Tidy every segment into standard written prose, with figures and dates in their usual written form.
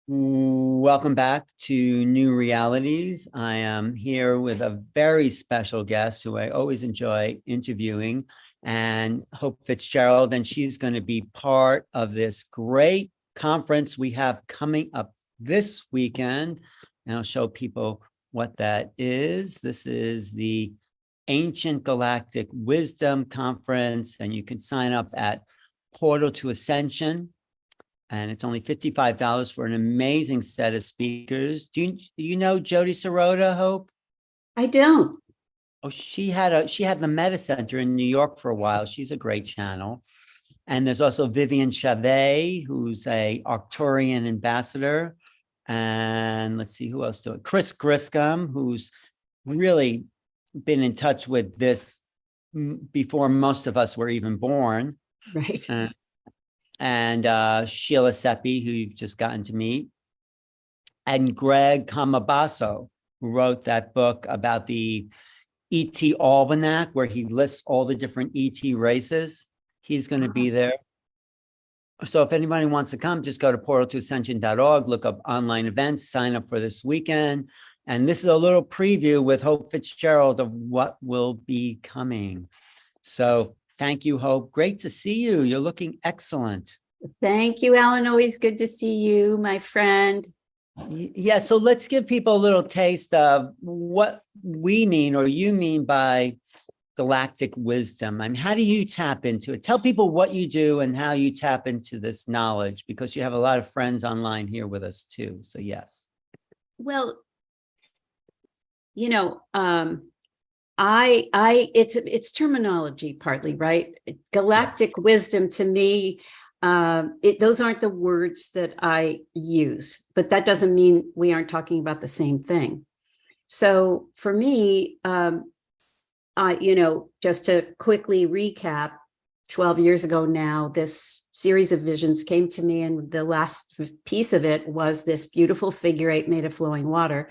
Welcome back to New Realities. I am here with a very special guest who I always enjoy interviewing, and Hope Fitzgerald, and she's going to be part of this great conference we have coming up this weekend. And I'll show people what that is. This is the Ancient Galactic Wisdom Conference, and you can sign up at Portal to Ascension. And it's only $55 for an amazing set of speakers. Do you know Jody Sirota, Hope? I don't. Oh, she had the Meta Center in New York for a while. She's a great channel. And there's also Vivian Chavez, who's a Arcturian ambassador. And let's see who else do it. Chris Griscom, who's really been in touch with this before most of us were even born. Right. And Sheila Seppi, who you've just gotten to meet, and Greg Camabasso, who wrote that book about the ET Almanac, where he lists all the different ET races. He's going to be there. So if anybody wants to come, just go to portaltoascension.org, look up online events, sign up for this weekend. And this is a little preview with Hope Fitzgerald of what will be coming. So thank you, Hope. Great to see you. You're looking excellent. Thank you, Alan. Always good to see you, my friend. Yeah, so let's give people a little taste of what we mean or you mean by galactic wisdom. I mean, how do you tap into it? Tell people what you do and how you tap into this knowledge, because you have a lot of friends online here with us too. So yes. Well, you know, it's terminology partly, right? Galactic wisdom to me, those aren't the words that I use, but that doesn't mean we aren't talking about the same thing. So for me, just to quickly recap, 12 years ago now, this series of visions came to me, and the last piece of it was this beautiful figure eight made of flowing water.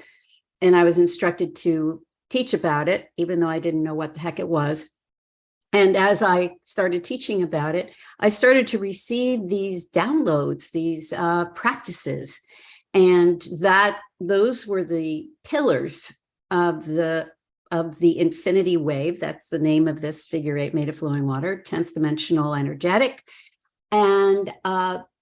And I was instructed to teach about it, even though I didn't know what the heck it was. And as I started teaching about it, I started to receive these downloads, these practices, and those were the pillars of the infinity wave. That's the name of this figure eight made of flowing water, 10th dimensional energetic. And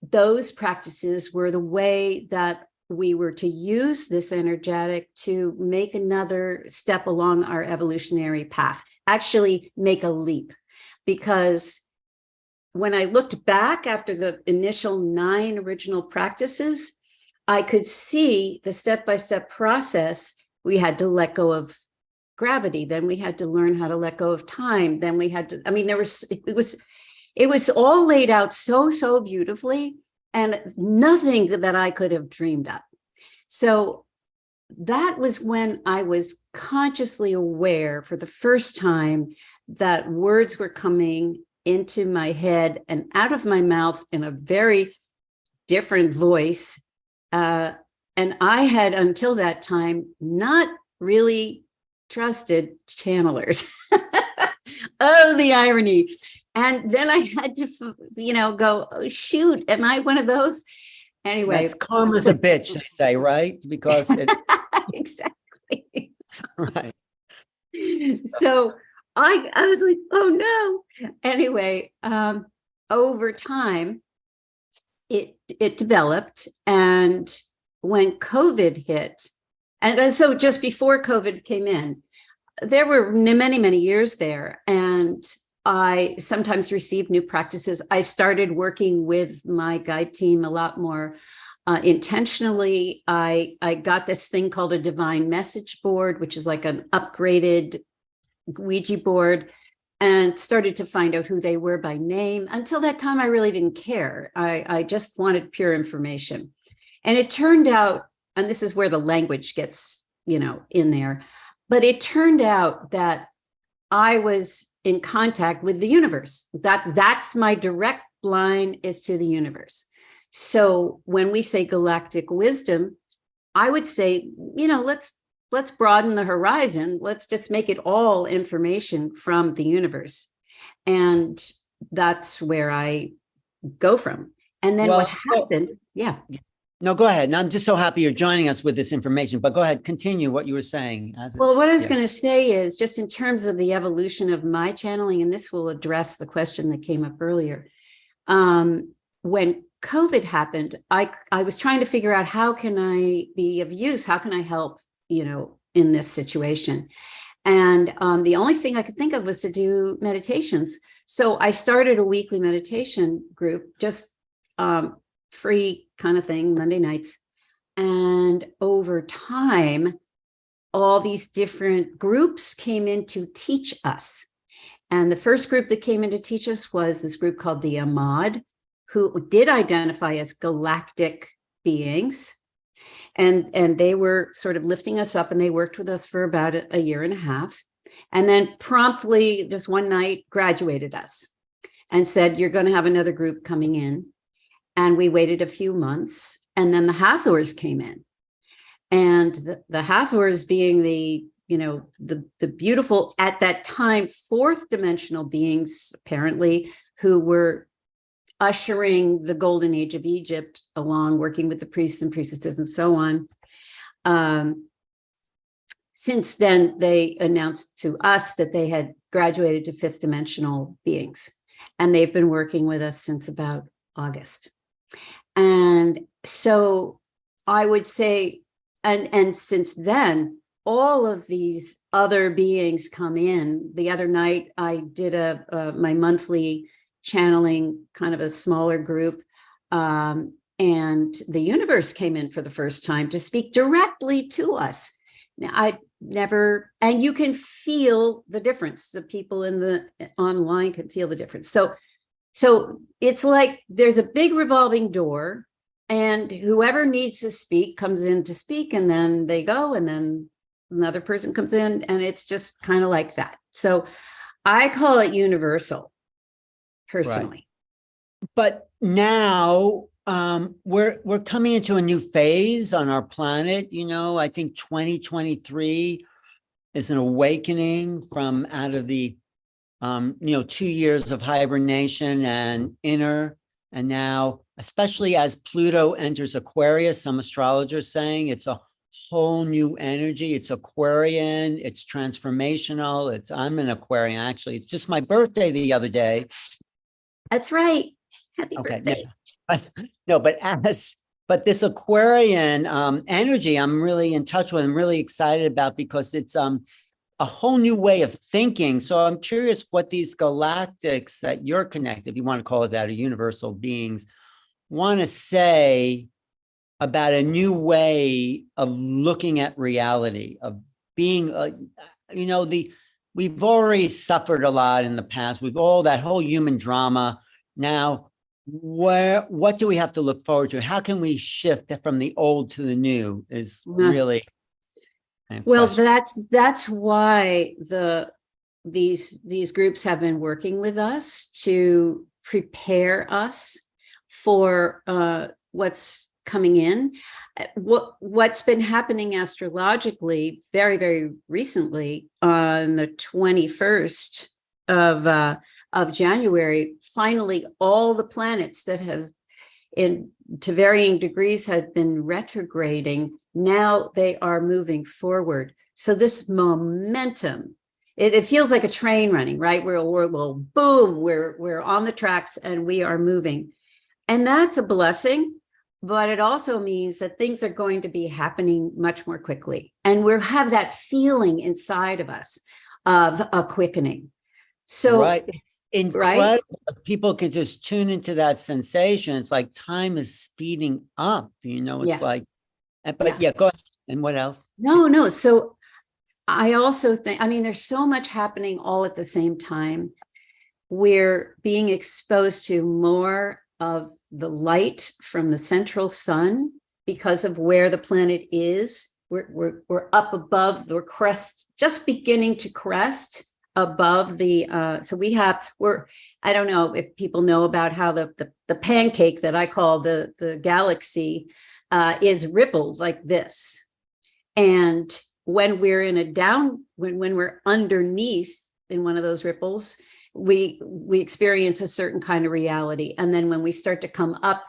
those practices were the way that we were to use this energetic to make another step along our evolutionary path, actually make a leap. Because when I looked back after the initial 9 original practices, I could see the step-by-step process. We had to let go of gravity, then we had to learn how to let go of time, then we had to, I mean, it was all laid out so beautifully, and nothing that I could have dreamed up. So that was when I was consciously aware for the first time that words were coming into my head and out of my mouth in a very different voice. And I had, until that time, not really trusted channelers. Oh, the irony. And then I had to, go, oh, shoot, am I one of those? Anyway. That's karma's a bitch, they say, right? Because it... Exactly. Right. So I was like, oh no. Anyway, over time, it developed. And when COVID hit, and so just before COVID came in, there were many years there. And I sometimes received new practices. I started working with my guide team a lot more intentionally. I got this thing called a divine message board, which is like an upgraded Ouija board, and started to find out who they were by name. Until that time, I really didn't care. I just wanted pure information. And it turned out, and this is where the language gets, in there, but it turned out that I was in contact with the universe. That's my direct line, is to the universe. So when we say galactic wisdom, I would say, let's broaden the horizon. Let's just make it all information from the universe. And that's where I go from. And then what happened? Yeah. No, go ahead. And I'm just so happy you're joining us with this information, but go ahead, continue what you were saying. Well, what I was going to say is just in terms of the evolution of my channeling, and this will address the question that came up earlier. When COVID happened, I was trying to figure out how can I be of use? How can I help, in this situation? And the only thing I could think of was to do meditations. So I started a weekly meditation group, just free kind of thing, Monday nights. And over time, all these different groups came in to teach us. And the first group that came in to teach us was this group called the Ahmad, who did identify as galactic beings. And they were sort of lifting us up, and they worked with us for about a year and a half. And then promptly, just one night, graduated us and said, you're going to have another group coming in. And we waited a few months, and then the Hathors came in. And the Hathors being the beautiful, at that time, fourth dimensional beings, apparently, who were ushering the golden age of Egypt along, working with the priests and priestesses and so on. Since then, they announced to us that they had graduated to fifth dimensional beings, and they've been working with us since about August. And so I would say, and since then, all of these other beings come in. The other night, I did my monthly channeling, kind of a smaller group, and the universe came in for the first time to speak directly to us. Now, I never, and you can feel the difference. The people in the online can feel the difference. So it's like there's a big revolving door, and whoever needs to speak comes in to speak, and then they go, and then another person comes in, and it's just kind of like that. So I call it universal, personally. Right. But now we're coming into a new phase on our planet. I think 2023 is an awakening from out of the 2 years of hibernation and now, especially as Pluto enters Aquarius, some astrologers saying it's a whole new energy. It's Aquarian, it's transformational. I'm an Aquarian, actually. It's just my birthday the other day. That's right. Happy birthday. But this Aquarian energy, I'm really in touch with. I'm really excited about, because it's a whole new way of thinking. So I'm curious what these galactics that you're connected, if you want to call it that, or universal beings, want to say about a new way of looking at reality, of being, we've already suffered a lot in the past. That whole human drama. Now, what do we have to look forward to? How can we shift from the old to the new is really. Well, that's why these groups have been working with us to prepare us for what's coming in. What's been happening astrologically very, very recently, on the 21st of January, finally all the planets that have, to varying degrees, had been retrograding. Now they are moving forward. So this momentum, it feels like a train running, right? We're boom, we're on the tracks and we are moving. And that's a blessing, but it also means that things are going to be happening much more quickly. And we'll have that feeling inside of us of a quickening. So right. It's incredible. Right? People can just tune into that sensation. It's like time is speeding up, it's like, but go ahead. And what else? No. So I also think, there's so much happening all at the same time. We're being exposed to more of the light from the central sun because of where the planet is. We're up above the crest, just beginning to crest above the I don't know if people know about how the pancake that I call the galaxy is rippled like this. And when we're when we're underneath in one of those ripples, we experience a certain kind of reality. And then when we start to come up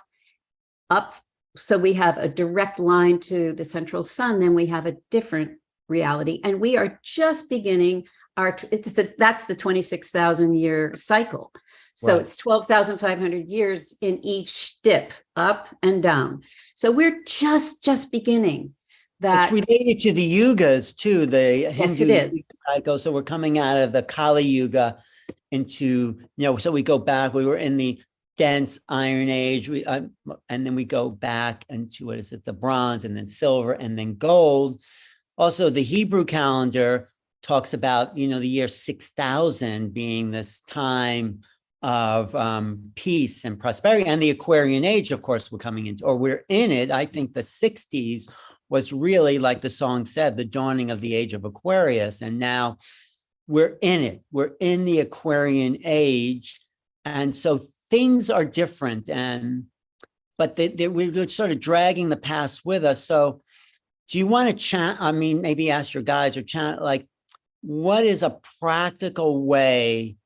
so we have a direct line to the central sun, then we have a different reality. And we are just beginning that's the 26,000 year cycle. So it's 12,500 years in each dip, up and down. So we're just beginning that. It's related to the yugas too, the Hindu it is. cycle. So we're coming out of the Kali Yuga into, so we go back, we were in the dense Iron Age, and then we go back into, the bronze, and then silver, and then gold. Also, the Hebrew calendar talks about, the year 6000 being this time of peace and prosperity. And the Aquarian Age, of course, we're in it. I think the 60s was really, like the song said, the dawning of the age of Aquarius. And now we're in it. We're in the Aquarian Age. And so things are different, but we're sort of dragging the past with us. So do you want to chat? I mean, maybe ask your guys or chat, like, what is a practical way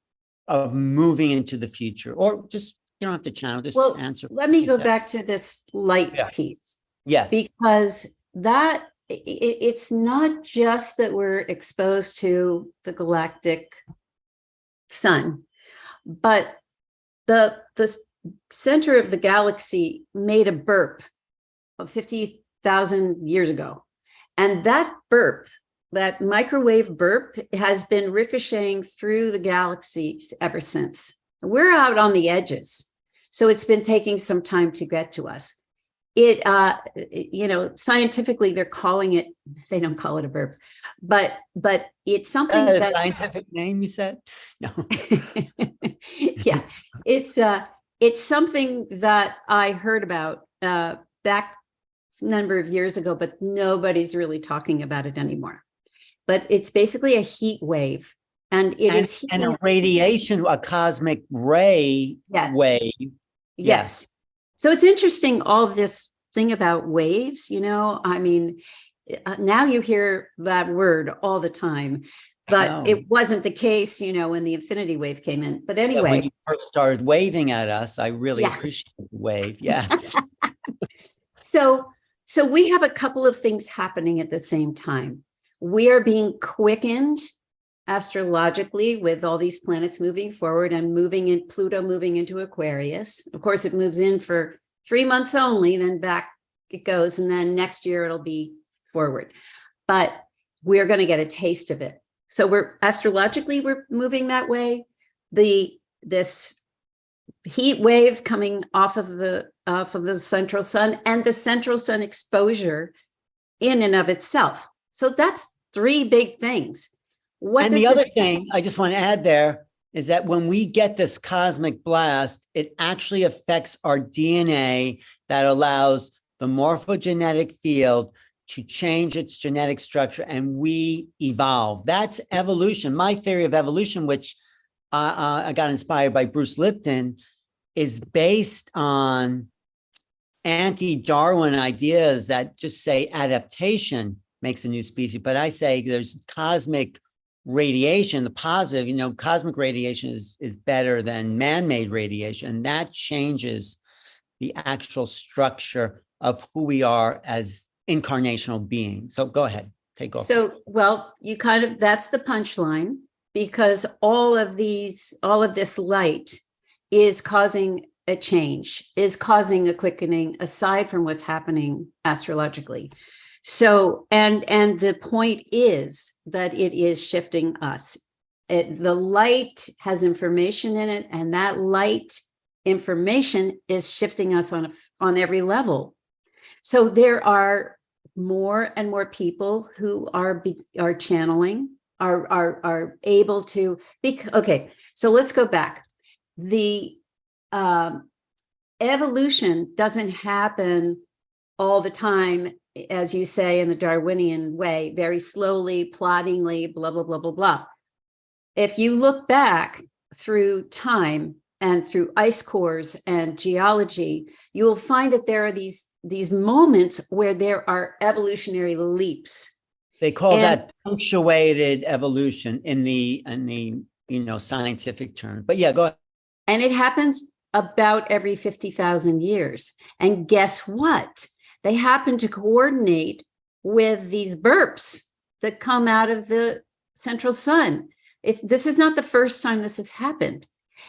of moving into the future? Or just, you don't have to channel, just answer. Let me go back to this light piece. Yes. Because it's not just that we're exposed to the galactic sun, but the center of the galaxy made a burp of 50,000 years ago. And that burp, that microwave burp, has been ricocheting through the galaxies ever since. We're out on the edges. So it's been taking some time to get to us. It, scientifically, they're calling it, they don't call it a burp, but it's something that— scientific name, you said? No. Yeah, it's something that I heard about back a number of years ago, but nobody's really talking about it anymore. But it's basically a heat wave, and a radiation, a cosmic ray wave. Yes. So it's interesting, all of this thing about waves, I mean, now you hear that word all the time, but it wasn't the case, when the infinity wave came in. But anyway. When you first started waving at us, I really appreciate the wave. Yes. So we have a couple of things happening at the same time. We are being quickened astrologically with all these planets moving forward and Pluto moving into Aquarius. Of course, it moves in for 3 months only, then back it goes. And then next year it'll be forward, but we're going to get a taste of it. So we're moving that way. This heat wave coming off of the central sun, and the central sun exposure in and of itself. So that's 3 big things. And the other thing I just want to add there is that when we get this cosmic blast, it actually affects our DNA, that allows the morphogenetic field to change its genetic structure, and we evolve. That's evolution. My theory of evolution, which I got inspired by Bruce Lipton, is based on anti-Darwin ideas that just say adaptation makes a new species. But I say there's cosmic radiation, the positive, cosmic radiation is better than man-made radiation. And that changes the actual structure of who we are as incarnational beings. So go ahead, take off. So, that's the punchline, because all of this light is causing a change, is causing a quickening, aside from what's happening astrologically. So, and the point is that it is shifting us. The light has information in it, and that light information is shifting us on every level. So there are more and more people who are channeling, are able to be. Okay, so let's go back. The evolution doesn't happen all the time, as you say, in the Darwinian way, very slowly, ploddingly, blah, blah, blah, blah, blah. If you look back through time and through ice cores and geology, you will find that there are these moments where there are evolutionary leaps. They call that punctuated evolution in the scientific term. But yeah, go ahead. And it happens about every 50,000 years. And guess what? They happen to coordinate with these burps that come out of the central sun. This is not the first time this has happened.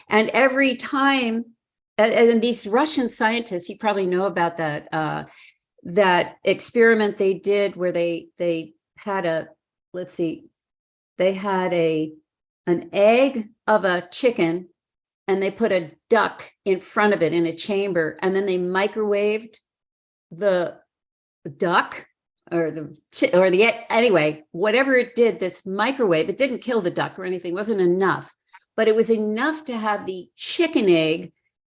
And every time, and these Russian scientists, you probably know about that, that experiment they did where they had an egg of a chicken, and they put a duck in front of it in a chamber, and then they microwaved the duck anyway, whatever it did, this microwave, it didn't kill the duck or anything, wasn't enough, but it was enough to have the chicken egg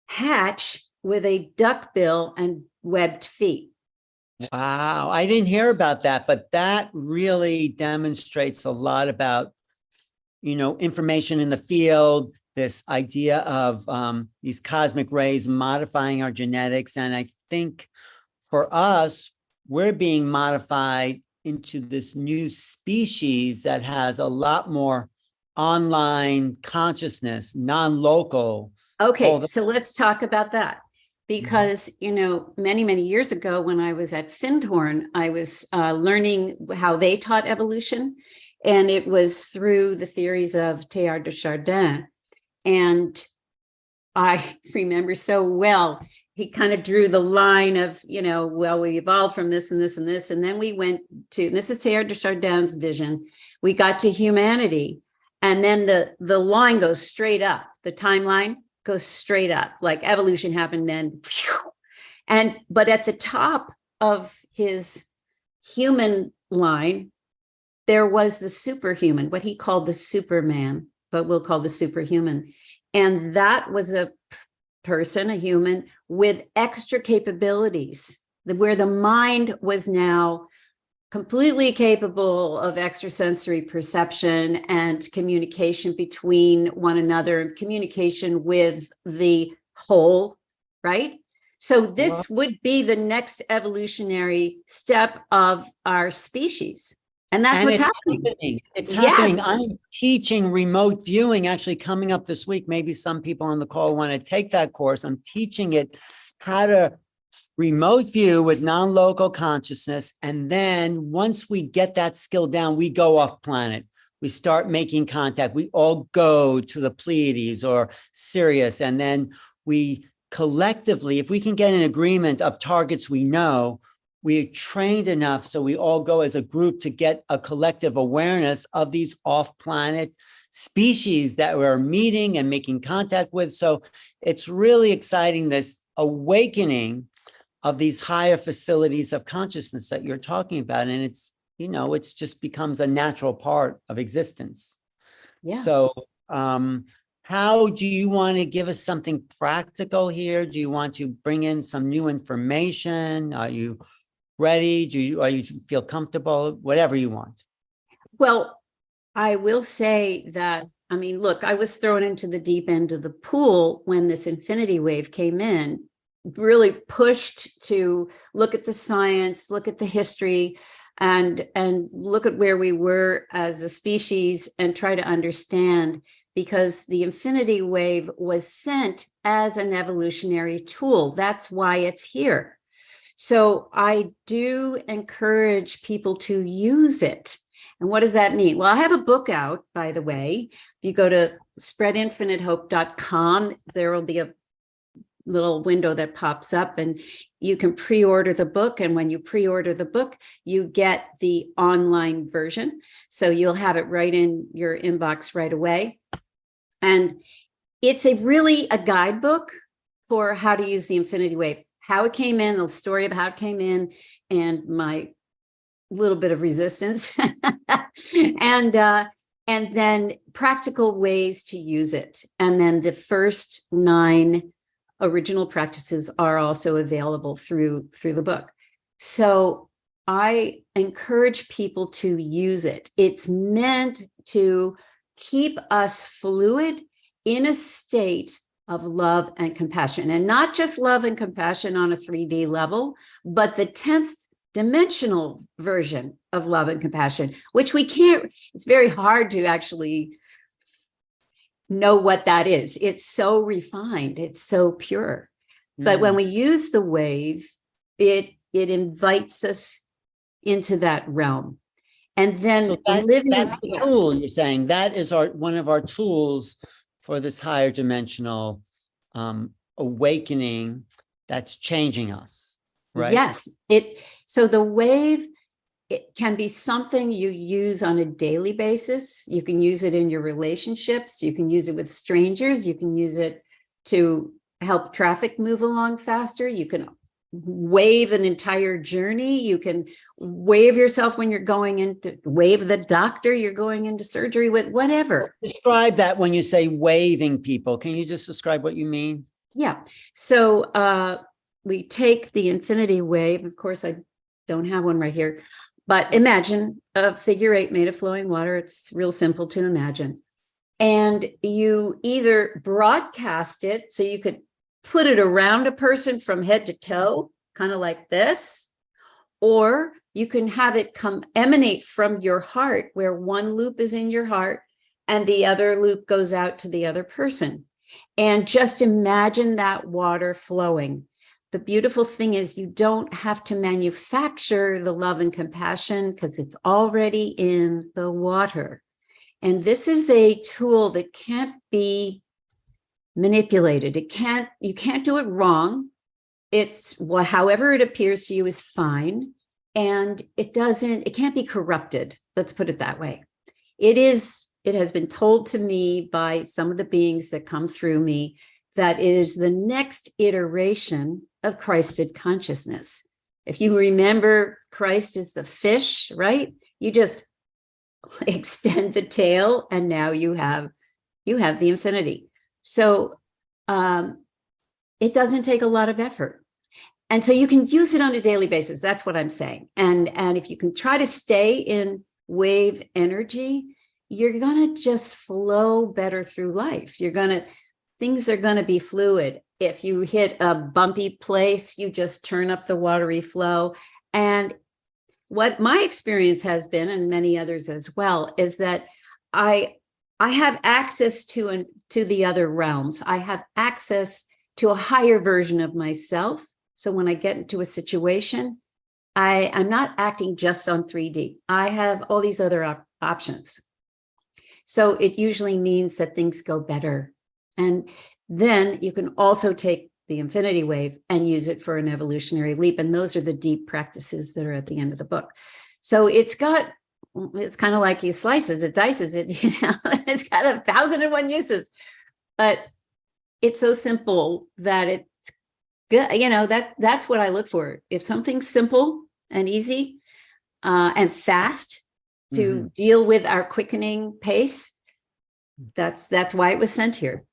hatch with a duck bill and webbed feet. Wow, I didn't hear about that, but that really demonstrates a lot about, information in the field, this idea of these cosmic rays modifying our genetics. And I think for us, we're being modified into this new species that has a lot more online consciousness, non-local. Okay, so let's talk about that. Because, many, many years ago when I was at Findhorn, I was learning how they taught evolution. And it was through the theories of Teilhard de Chardin. And I remember so well, he kind of drew the line of, well, we evolved from this and this and this. And then we went to, this is Teilhard de Chardin's vision. We got to humanity. And then the line goes straight up. The timeline goes straight up, like evolution happened then. But at the top of his human line, there was the superhuman, what he called the Superman, but we'll call the superhuman. And that was a person, a human with extra capabilities, where the mind was now completely capable of extrasensory perception and communication between one another and communication with the whole, right? So this would be the next evolutionary step of our species. And that's what's happening. It's happening. I'm teaching remote viewing actually coming up this week. Maybe some people on the call want to take that course. I'm teaching it how to remote view with non-local consciousness. And then once we get that skill down, we go off planet. We start making contact. We all go to the Pleiades or Sirius. And then we collectively, if we can get an agreement of targets we know, we're trained enough so we all go as a group to get a collective awareness of these off-planet species that we're meeting and making contact with. So it's really exciting, this awakening of these higher facilities of consciousness that you're talking about. And it's, it's just becomes a natural part of existence. Yeah. So how do you want to give us something practical here? Do you want to bring in some new information? Are you ready? Do you feel comfortable? Whatever you want. Well, I will say that, look, I was thrown into the deep end of the pool when this infinity wave came in, really pushed to look at the science, look at the history, and look at where we were as a species and try to understand, because the infinity wave was sent as an evolutionary tool. That's why it's here. So I do encourage people to use it. And what does that mean? Well, I have a book out, by the way. If you go to spreadinfinitehope.com, there will be a little window that pops up and you can pre-order the book. And when you pre-order the book, you get the online version. So you'll have it right in your inbox right away. And it's really a guidebook for how to use the infinity wave, how it came in, the story of how it came in, and my little bit of resistance, and then practical ways to use it. And then the first 9 original practices are also available through the book. So I encourage people to use it. It's meant to keep us fluid in a state of love and compassion, and not just love and compassion on a 3D level, but the 10th dimensional version of love and compassion, which we can't, it's very hard to actually know what that is. It's so refined. It's so pure. But when we use the wave, it invites us into that realm. And then So that's the tool you're saying. That is one of our tools for this higher dimensional awakening that's changing us, right? Yes. So the wave, it can be something you use on a daily basis. You can use it in your relationships. You can use it with strangers. You can use it to help traffic move along faster. You can wave an entire journey. You can wave yourself when you're wave the doctor you're going into surgery with, whatever. Describe that when you say waving people. Can you just describe what you mean? Yeah. So we take the infinity wave. Of course, I don't have one right here, but imagine a figure 8 made of flowing water. It's real simple to imagine. And you either broadcast it, so you could put it around a person from head to toe, kind of like this, or you can have it emanate from your heart, where one loop is in your heart and the other loop goes out to the other person. And just imagine that water flowing. The beautiful thing is you don't have to manufacture the love and compassion because it's already in the water. And this is a tool that can't be manipulated. You can't do it wrong. It's however it appears to you is fine. And it can't be corrupted. Let's put it that way. It has been told to me by some of the beings that come through me that it is the next iteration of Christed consciousness. If you remember, Christ is the fish, right? You just extend the tail and now you have the infinity. So it doesn't take a lot of effort. And so you can use it on a daily basis. That's what I'm saying. And if you can try to stay in wave energy, you're going to just flow better through life. Things are going to be fluid. If you hit a bumpy place, you just turn up the watery flow. And what my experience has been, and many others as well, is that I have access to the other realms. I have access to a higher version of myself. So when I get into a situation, I'm not acting just on 3D. I have all these other options. So it usually means that things go better. And then you can also take the infinity wave and use it for an evolutionary leap. And those are the deep practices that are at the end of the book. So it's kind of like you slices it, dices it, it's got 1,001 uses, but it's so simple that it's good. That's what I look for. If something's simple and easy and fast to deal with our quickening pace, that's why it was sent here.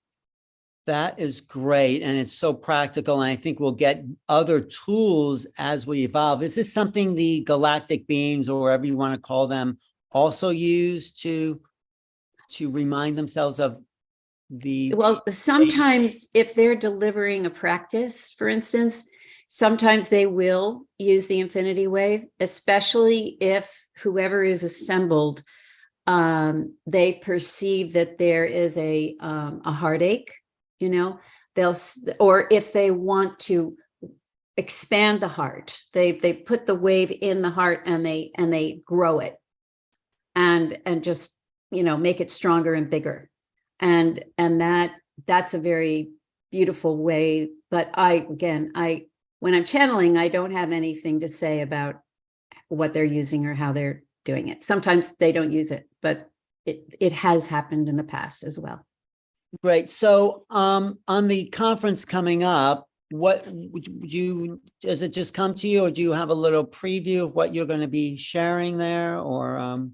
That is great. And it's so practical. And I think we'll get other tools as we evolve. Is this something the galactic beings, or whatever you want to call them, also use to remind themselves of the... Well, sometimes if they're delivering a practice, for instance, sometimes they will use the infinity wave, especially if whoever is assembled, they perceive that there is a heartache. Or if they want to expand the heart, they put the wave in the heart and they grow it and just, make it stronger and bigger. And that's a very beautiful way. But when I'm channeling, I don't have anything to say about what they're using or how they're doing it. Sometimes they don't use it, but it has happened in the past as well. Great. So on the conference coming up, does it just come to you, or do you have a little preview of what you're going to be sharing there? Or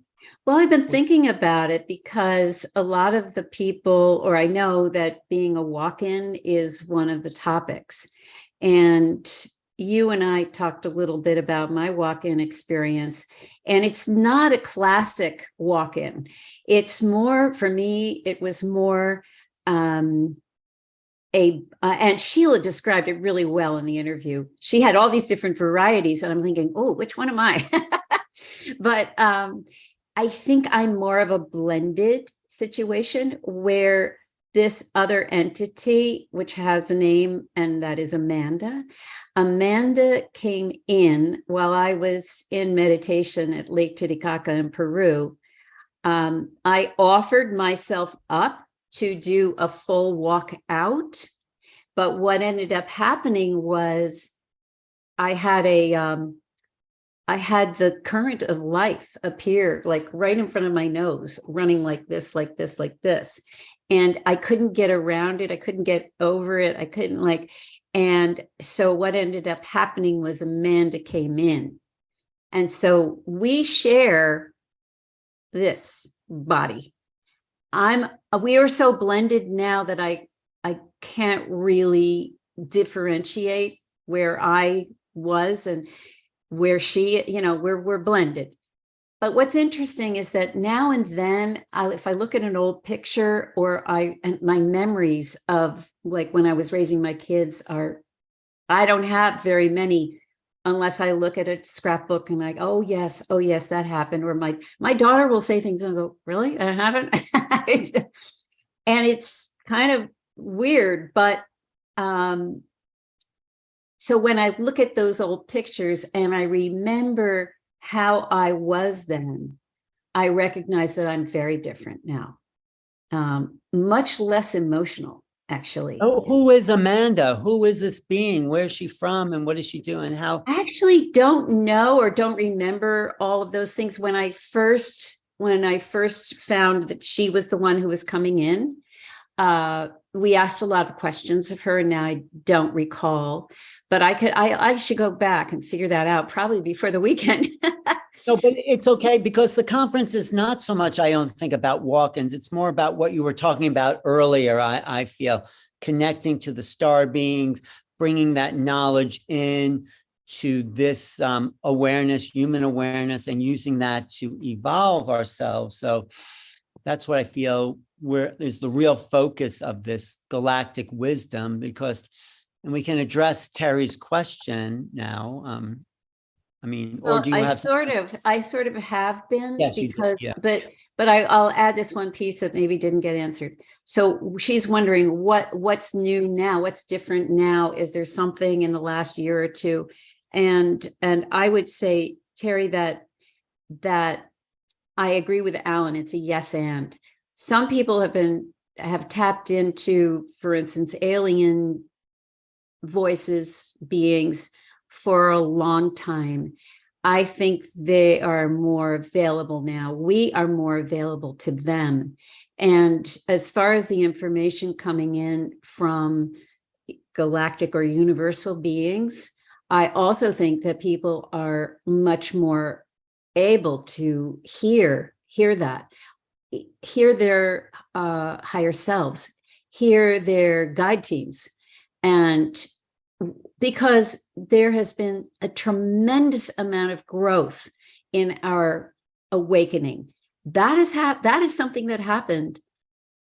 well, I've been thinking about it because a lot of the people, or I know that being a walk-in is one of the topics. And you and I talked a little bit about my walk-in experience, and it's not a classic walk-in. It's more, for me, it was more and Sheila described it really well in the interview. She had all these different varieties, and I'm thinking, oh, which one am I? But I think I'm more of a blended situation where this other entity, which has a name, and that is Amanda. Amanda came in while I was in meditation at Lake Titicaca in Peru. I offered myself up to do a full walk out, but what ended up happening was I had the current of life appear like right in front of my nose, running like this, like this, like this. And I couldn't get around it. I couldn't get over it. I couldn't and so what ended up happening was Amanda came in. And so we share this body. We are so blended now that I can't really differentiate where I was and where she, we're blended. But what's interesting is that now and then, if I look at an old picture and my memories of like when I was raising my kids I don't have very many unless I look at a scrapbook and oh yes, that happened. Or my daughter will say things and I go, really? That happened? And it's kind of weird, but so when I look at those old pictures and I remember how I was then, I recognize that I'm very different now. Much less emotional, actually. Oh, who is Amanda? Who is this being? Where is she from? And what is she doing? How? I actually don't know or don't remember all of those things. When I first found that she was the one who was coming in, we asked a lot of questions of her, and now I don't recall. But I should go back and figure that out probably before the weekend. No, but it's okay, because the conference is not so much, I don't think, about walk-ins. It's more about what you were talking about earlier. I feel connecting to the star beings, bringing that knowledge in to this awareness, human awareness, and using that to evolve ourselves. So that's what I feel is the real focus of this galactic wisdom, and we can address Terry's question now. Or do you have? I sort of have been, Yes, because, yeah. but I'll add this one piece that maybe didn't get answered. So she's wondering what's new now, what's different now. Is there something in the last year or two? And I would say, Terry, that I agree with Alan. It's a yes and. Some people have tapped into, for instance, alien voices, beings, for a long time. I think they are more available now. We are more available to them. And as far as the information coming in from galactic or universal beings, I also think that people are much more able to hear that, hear their higher selves, hear their guide teams. And because there has been a tremendous amount of growth in our awakening. That is something that happened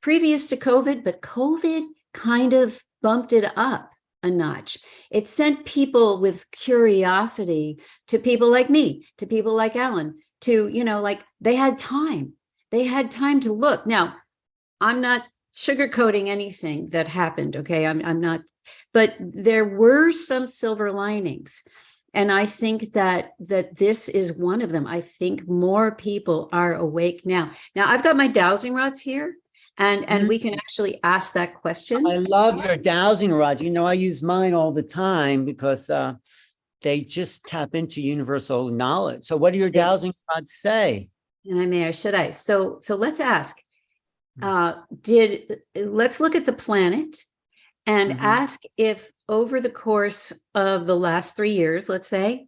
previous to COVID, but COVID kind of bumped it up a notch. It sent people with curiosity to people like me, to people like Alan, to, they had time. They had time to look. Now, I'm not sugarcoating anything that happened, okay? I'm not, but there were some silver linings. And I think that this is one of them. I think more people are awake now. Now, I've got my dowsing rods here, and we can actually ask that question. I love your dowsing rods. I use mine all the time because they just tap into universal knowledge. So what do your dowsing rods say? And I may, or should I? So let's ask, let's look at the planet and ask if over the course of the last 3 years, let's say,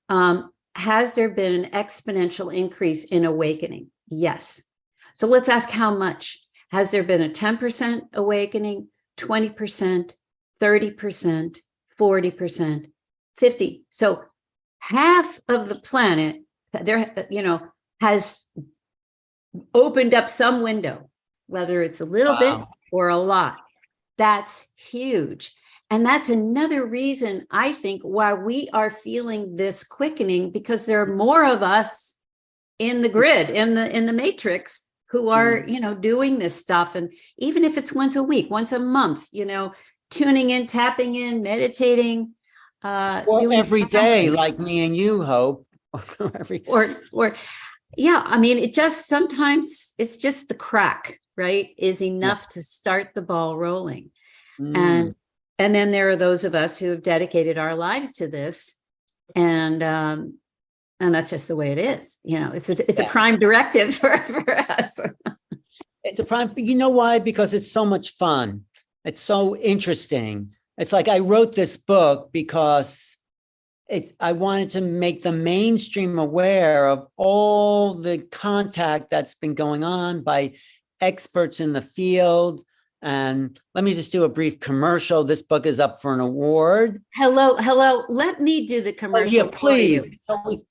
has there been an exponential increase in awakening? Yes. So let's ask how much. Has there been a 10% awakening, 20%, 30%, 40%, 50%? So half of the planet there, has opened up some window, whether it's a little bit or a lot. That's huge. And that's another reason, I think, why we are feeling this quickening, because there are more of us in the grid, in the matrix, who are, doing this stuff. And even if it's once a week, once a month, tuning in, tapping in, meditating, or doing every day, like me and you, Hope. or yeah, I mean, it just sometimes it's just the crack, right, is enough to start the ball rolling. And then there are those of us who have dedicated our lives to this, and that's just the way it is. It's a prime directive for us. It's a prime. You know why? Because it's so much fun. It's so interesting. It's like I wrote this book because I wanted to make the mainstream aware of all the contact that's been going on by experts in the field. And let me just do a brief commercial. This book is up for an award. Hello. Let me do the commercial for you.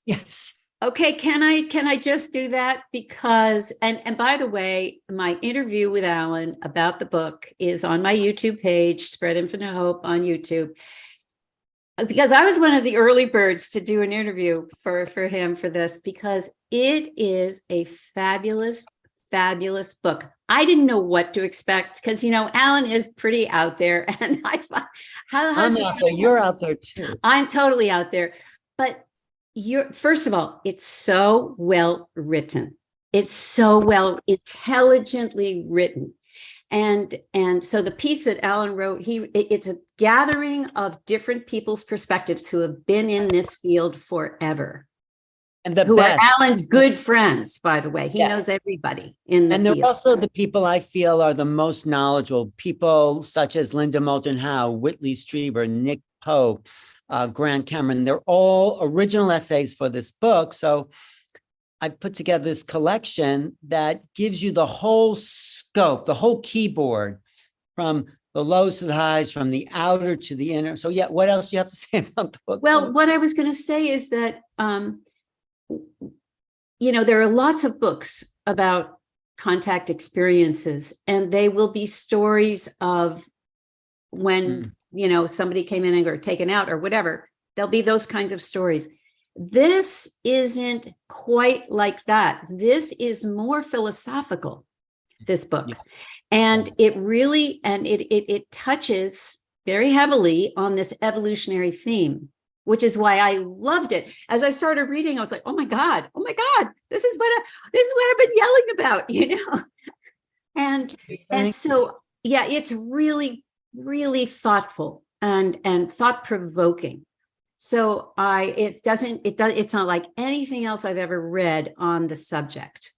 Yes. Okay, can I just do that? Because, and by the way, my interview with Alan about the book is on my YouTube page, Spread Infinite Hope on YouTube. Because I was one of the early birds to do an interview for him for this, because it is a fabulous, fabulous book. I didn't know what to expect because, Alan is pretty out there, and I thought, I'm out there. You're out there too. I'm totally out there. But first of all, it's so well written. It's so well intelligently written. And so the piece that Alan wrote, it's a gathering of different people's perspectives who have been in this field forever. And who are Alan's good friends, by the way. He knows everybody in the field. And they're also the people I feel are the most knowledgeable. People such as Linda Moulton Howe, Whitley Strieber, Nick Pope, Grant Cameron. They're all original essays for this book. So I put together this collection that gives you the whole scope, the whole keyboard, from the lows to the highs, from the outer to the inner. So what else do you have to say about the book? Well, what I was going to say is that, there are lots of books about contact experiences, and they will be stories of when, somebody came in and were taken out or whatever. There'll be those kinds of stories. This isn't quite like that. This is more philosophical, this book. Yeah. And it really, it touches very heavily on this evolutionary theme, which is why I loved it. As I started reading, I was like, oh my God, this is what I've been yelling about, And so, it's really, really thoughtful and thought-provoking. So it's not like anything else I've ever read on the subject.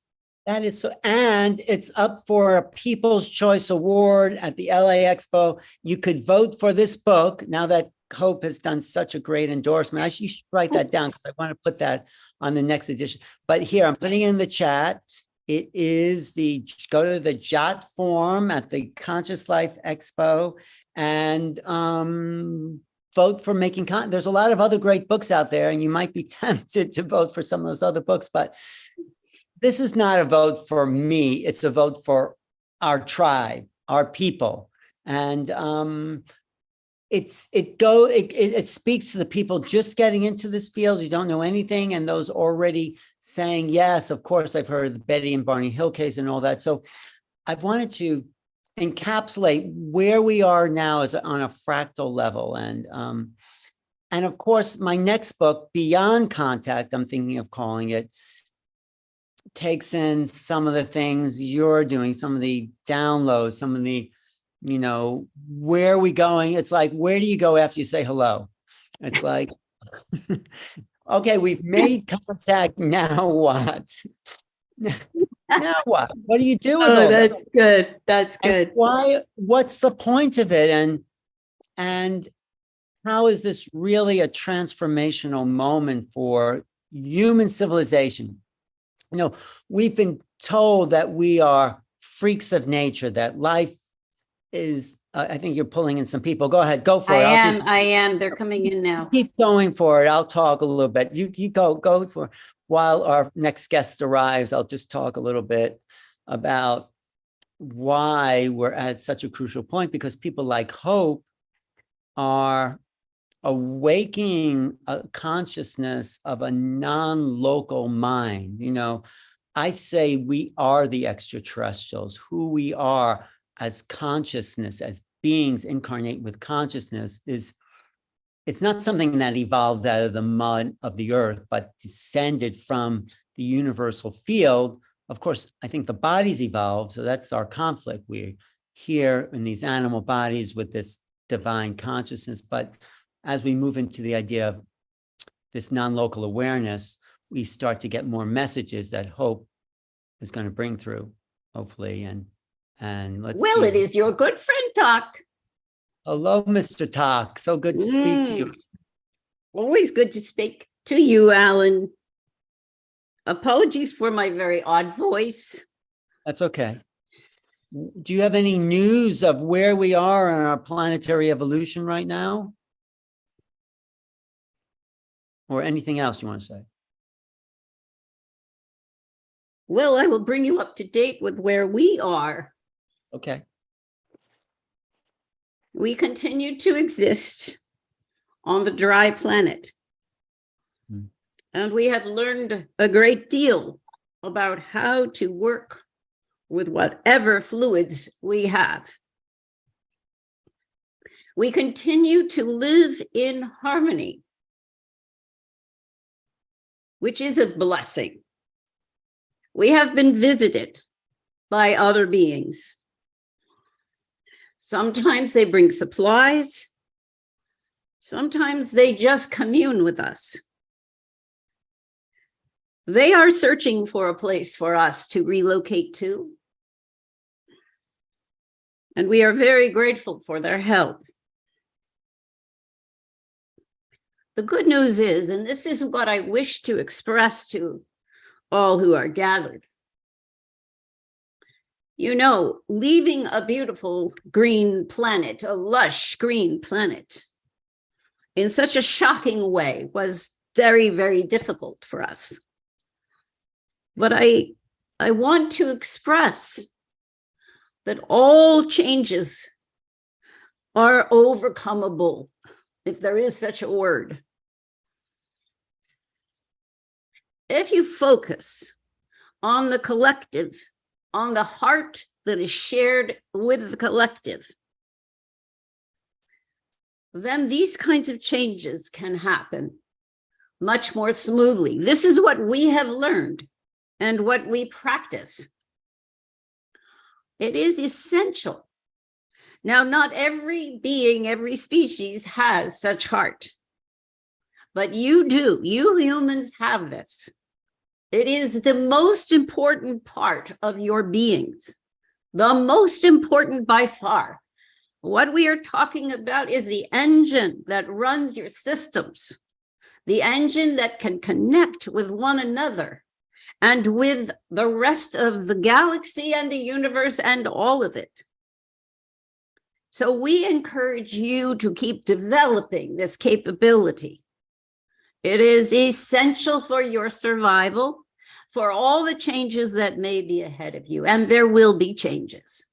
That is so, and it's up for a People's Choice Award at the LA Expo. You could vote for this book now that Hope has done such a great endorsement. You should write that down because I want to put that on the next edition. But here, I'm putting it in the chat. It is go to the Jot form at the Conscious Life Expo and vote for making content. There's a lot of other great books out there, and you might be tempted to vote for some of those other books, but this is not a vote for me. It's a vote for our tribe, our people. And it speaks to the people just getting into this field. You don't know anything. And those already saying, yes, of course, I've heard of the Betty and Barney Hill case and all that. So I've wanted to encapsulate where we are now as on a fractal level. And of course, my next book, Beyond Contact, I'm thinking of calling it, takes in some of the things you're doing, some of the downloads, some of the, where are we going? It's like, where do you go after you say hello? It's like, okay, we've made contact. Now what? Now what? What do you do with all that's that? Good. That's good. And what's the point of it? And how is this really a transformational moment for human civilization? We've been told that we are freaks of nature, that life is, I think you're pulling in some people. Go ahead, go for it. I am. They're coming in now. Keep going for it. I'll talk a little bit. You go for it. While our next guest arrives, I'll just talk a little bit about why we're at such a crucial point, because people like Hope are awakening a consciousness of a non-local mind. I'd say we are the extraterrestrials. Who we are as consciousness, as beings incarnate with consciousness, it's not something that evolved out of the mud of the earth, but descended from the universal field. Of course, I think the bodies evolved, so that's our conflict. We're here in these animal bodies with this divine consciousness, but as we move into the idea of this non-local awareness, we start to get more messages that Hope is going to bring through, hopefully. And let's Well, see. it is your good friend, Talk. Hello, Mr. Talk. So good to speak to you. Always good to speak to you, Alan. Apologies for my very odd voice. That's okay. Do you have any news of where we are in our planetary evolution right now? Or anything else you want to say? Well, I will bring you up to date with where we are. Okay. We continue to exist on the dry planet. And we have learned a great deal about how to work with whatever fluids we have. We continue to live in harmony, which is a blessing. We have been visited by other beings. Sometimes they bring supplies. Sometimes they just commune with us. They are searching for a place for us to relocate to. And we are very grateful for their help. The good news is, and this is what I wish to express to all who are gathered, you know, leaving a beautiful green planet, a lush green planet, in such a shocking way was very, very difficult for us. But I want to express that all changes are overcomable, if there is such a word. If you focus on the collective, on the heart that is shared with the collective, then these kinds of changes can happen much more smoothly. This is what we have learned and what we practice. It is essential. Now, not every being, every species has such heart, but you do. You humans have this. It is the most important part of your beings, the most important by far. What we are talking about is the engine that runs your systems, the engine that can connect with one another and with the rest of the galaxy and the universe and all of it. So we encourage you to keep developing this capability. It is essential for your survival, for all the changes that may be ahead of you, and there will be changes.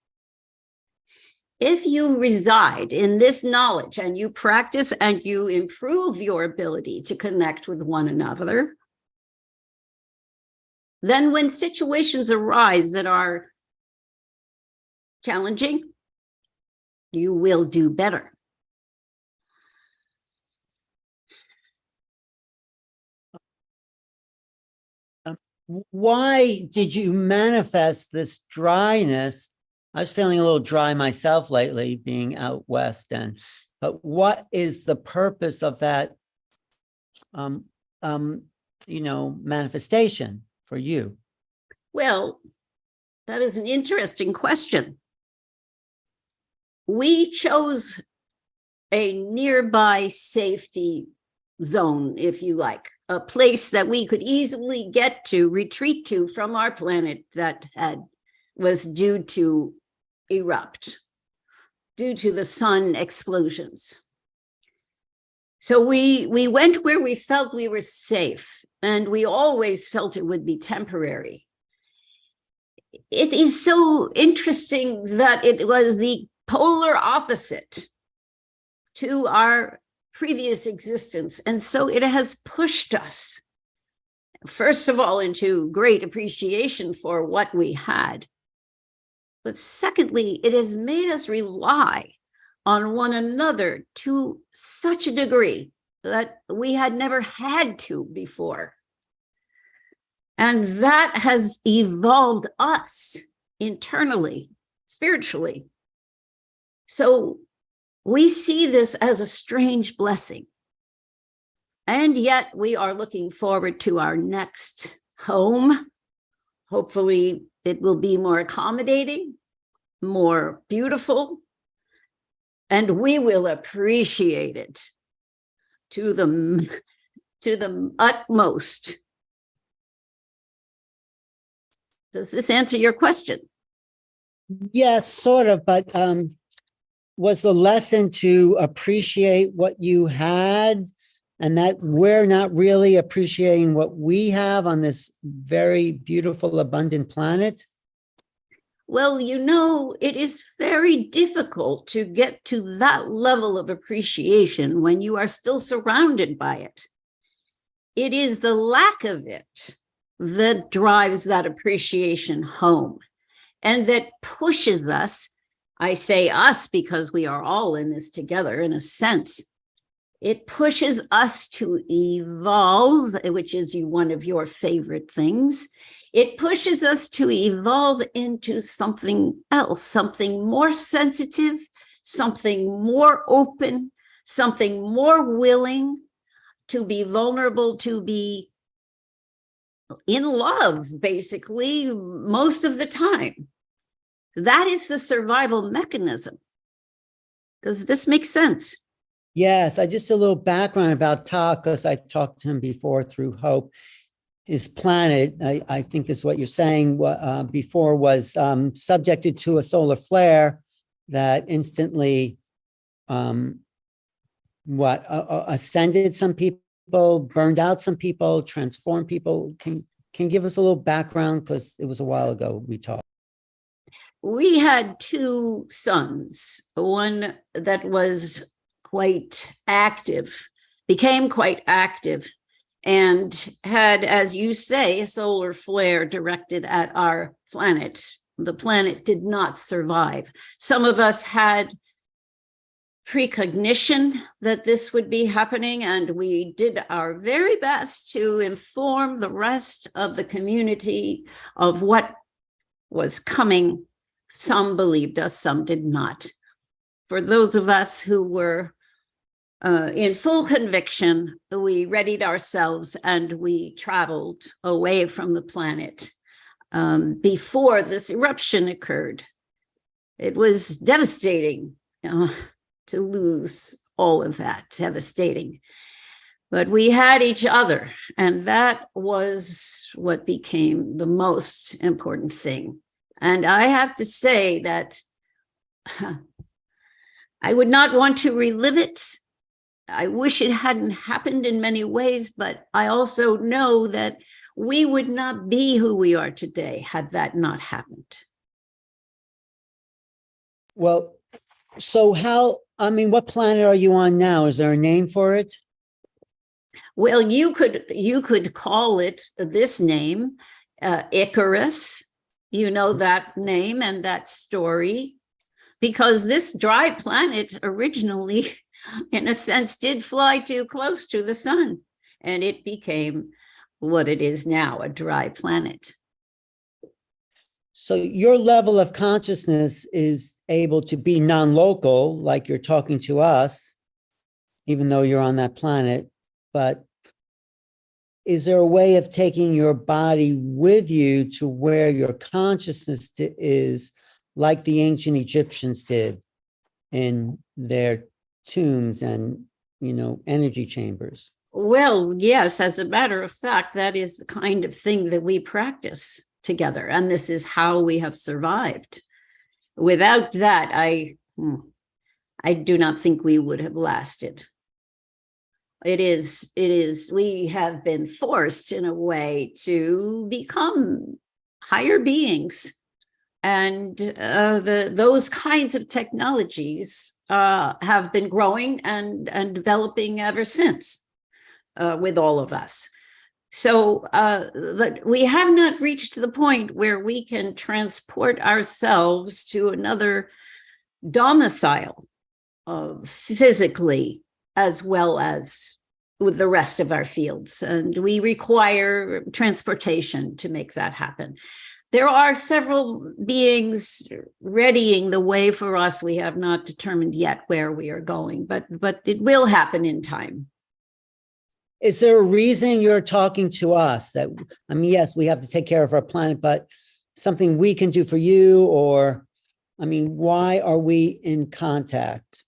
If you reside in this knowledge and you practice and you improve your ability to connect with one another, then when situations arise that are challenging, you will do better. Why did you manifest this dryness? I was feeling a little dry myself lately, being out west, but what is the purpose of that, manifestation for you? Well, that is an interesting question. We chose a nearby safety zone, if you like, a place that we could easily get to, retreat to from our planet that was due to erupt due to the sun explosions. So we went where we felt we were safe, and we always felt it would be temporary. It is so interesting that it was the polar opposite to our previous existence. And so it has pushed us first of all, into great appreciation for what we had. But secondly, it has made us rely on one another to such a degree that we had never had to before. And that has evolved us internally, spiritually. So we see this as a strange blessing. And yet we are looking forward to our next home. Hopefully it will be more accommodating, more beautiful, and we will appreciate it to the utmost. Does this answer your question? Yes, sort of, but was the lesson to appreciate what you had and that we're not really appreciating what we have on this very beautiful, abundant planet? Well, you know, it is very difficult to get to that level of appreciation when you are still surrounded by it. It is the lack of it that drives that appreciation home and that pushes us. I say us because we are all in this together in a sense. It pushes us to evolve, which is one of your favorite things. It pushes us to evolve into something else, something more sensitive, something more open, something more willing to be vulnerable, to be in love, basically, most of the time. That is the survival mechanism. Does this make sense? Yes, just a little background about Ta, because I talked to him before through Hope. His planet, I think is what you're saying, before was subjected to a solar flare that instantly ascended some people, burned out some people, transformed people. Can you give us a little background, because it was a while ago we talked? We had two sons, one that was quite active, became quite active, and had, as you say, a solar flare directed at our planet. The planet did not survive. Some of us had precognition that this would be happening, and we did our very best to inform the rest of the community of what was coming. Some believed us, some did not. For those of us who were in full conviction, we readied ourselves and we traveled away from the planet before this eruption occurred. It was devastating to lose all of that, devastating. But we had each other, and that was what became the most important thing. And I have to say that I would not want to relive it. I wish it hadn't happened in many ways, but I also know that we would not be who we are today had that not happened. Well, so what planet are you on now? Is there a name for it? Well, you could call it this name, Icarus. You know that name and that story, because this dry planet originally, in a sense, did fly too close to the sun, and it became what it is now, a dry planet. So your level of consciousness is able to be non-local, like you're talking to us, even though you're on that planet. But is there a way of taking your body with you to where your consciousness is, like the ancient Egyptians did in their tombs and, energy chambers? Well, yes, as a matter of fact, that is the kind of thing that we practice together. And this is how we have survived. Without that, I do not think we would have lasted. It is, we have been forced in a way to become higher beings. And those kinds of technologies have been growing and developing ever since with all of us. So we have not reached the point where we can transport ourselves to another domicile physically, as well as with the rest of our fields. And we require transportation to make that happen. There are several beings readying the way for us. We have not determined yet where we are going, but it will happen in time. Is there a reason you're talking to us? That, I mean, yes, we have to take care of our planet, but something we can do for you, or, I mean, why are we in contact?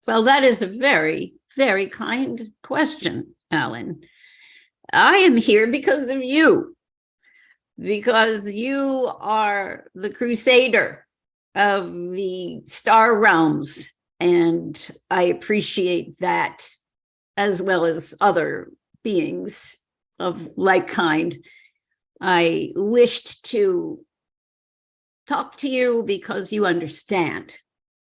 Well, that is a very, very kind question, Alan. I am here because of you, because you are the crusader of the star realms, and I appreciate that, as well as other beings of like kind. I wished to talk to you because you understand.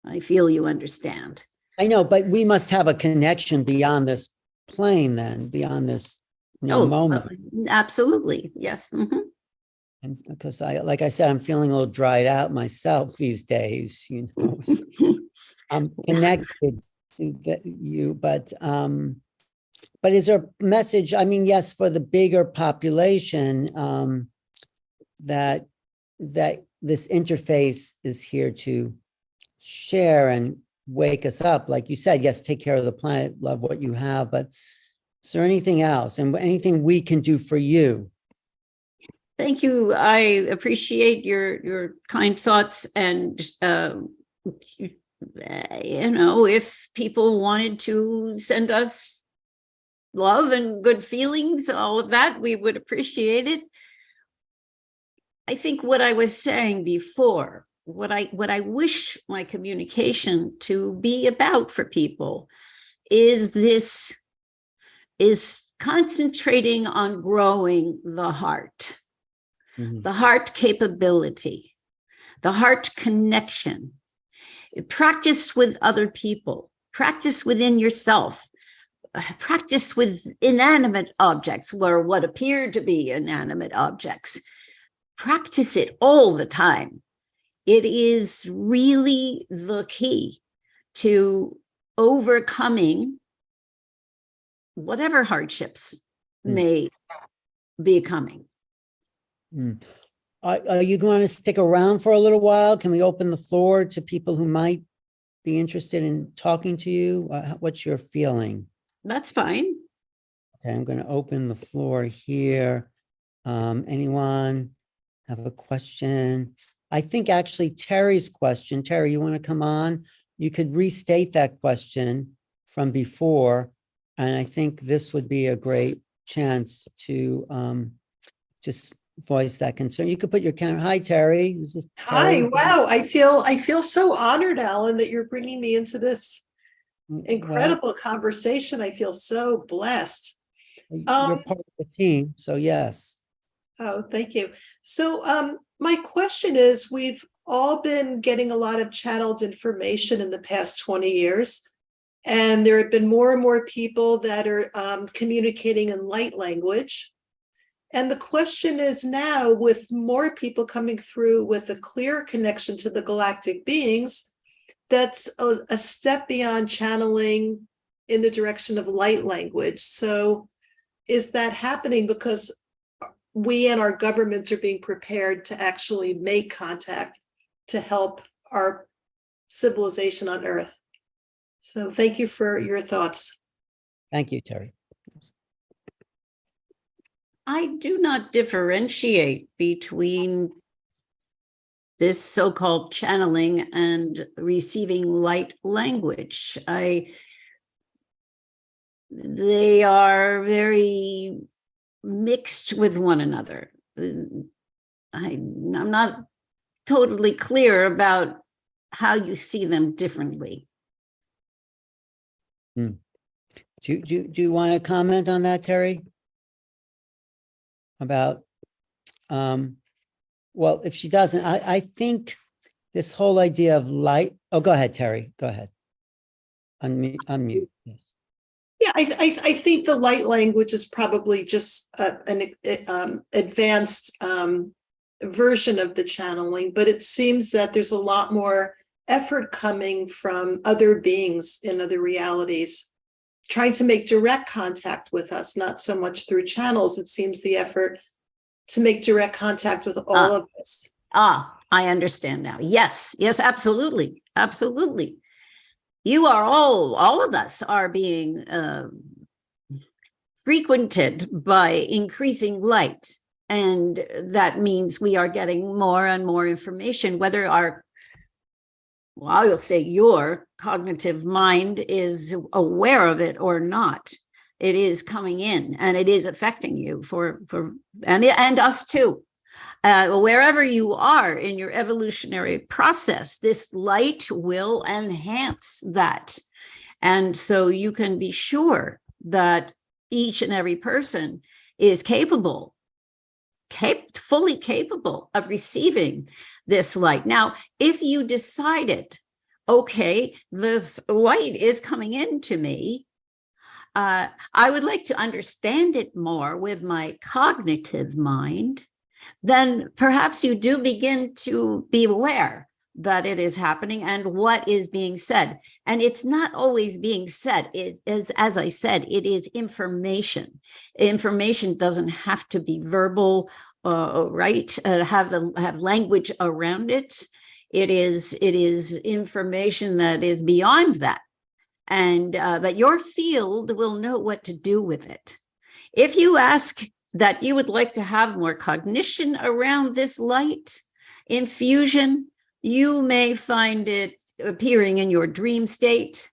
I feel you understand. I know, but we must have a connection beyond this plane then, beyond this moment. Absolutely. Yes. Mm-hmm. And because like I said, I'm feeling a little dried out myself these days, I'm connected to you, but is there a message? I mean, yes, for the bigger population, that this interface is here to share and wake us up. Like you said, yes, take care of the planet, love what you have, but is there anything else and anything we can do for you? Thank you. I appreciate your kind thoughts, and if people wanted to send us love and good feelings, all of that, we would appreciate it. I think what I was saying before, what I wish my communication to be about for people is concentrating on growing the heart, the heart capability, the heart connection. Practice with other people, practice within yourself, practice with inanimate objects, or what appear to be inanimate objects. Practice it all the time. It is really the key to overcoming whatever hardships may be coming. Are you going to stick around for a little while? Can we open the floor to people who might be interested in talking to you? What's your feeling? That's fine. Okay, I'm going to open the floor here. Anyone have a question? I think actually Terry's question, Terry, you want to come on? You could restate that question from before. And I think this would be a great chance to just voice that concern. You could put your camera. Hi, Terry. This is Terry. Hi. Wow. I feel so honored, Alan, that you're bringing me into this incredible conversation. I feel so blessed. You're part of the team, so yes. Oh, thank you. So my question is, we've all been getting a lot of channeled information in the past 20 years, and there have been more and more people that are communicating in light language. And the question is now, with more people coming through with a clear connection to the galactic beings, that's a step beyond channeling in the direction of light language. So is that happening because we and our governments are being prepared to actually make contact to help our civilization on Earth? So thank you for your thoughts. Thank you, Terry. I do not differentiate between this so-called channeling and receiving light language. They are very mixed with one another. I'm not totally clear about how you see them differently. Do you want to comment on that, Terry? About, well, if she doesn't, I think this whole idea of light. Oh, go ahead, Terry. Go ahead. Unmute. Yes. Yeah, I think the light language is probably just an advanced version of the channeling, but it seems that there's a lot more effort coming from other beings in other realities, trying to make direct contact with us, not so much through channels. It seems the effort to make direct contact with all of us. I understand now. Yes, absolutely. Absolutely. You are all of us are being frequented by increasing light. And that means we are getting more and more information, whether I will say your cognitive mind is aware of it or not. It is coming in and it is affecting you and us too. Wherever you are in your evolutionary process, this light will enhance that. And so you can be sure that each and every person is fully capable of receiving this light. Now, if you decided, okay, this light is coming into me, I would like to understand it more with my cognitive mind, then perhaps you do begin to be aware that it is happening and what is being said. And it's not always being said. It is, as I said, it is information. Information doesn't have to be verbal, right? Have language around it. It is information that is beyond that. And but your field will know what to do with it. If you ask that you would like to have more cognition around this light infusion, you may find it appearing in your dream state.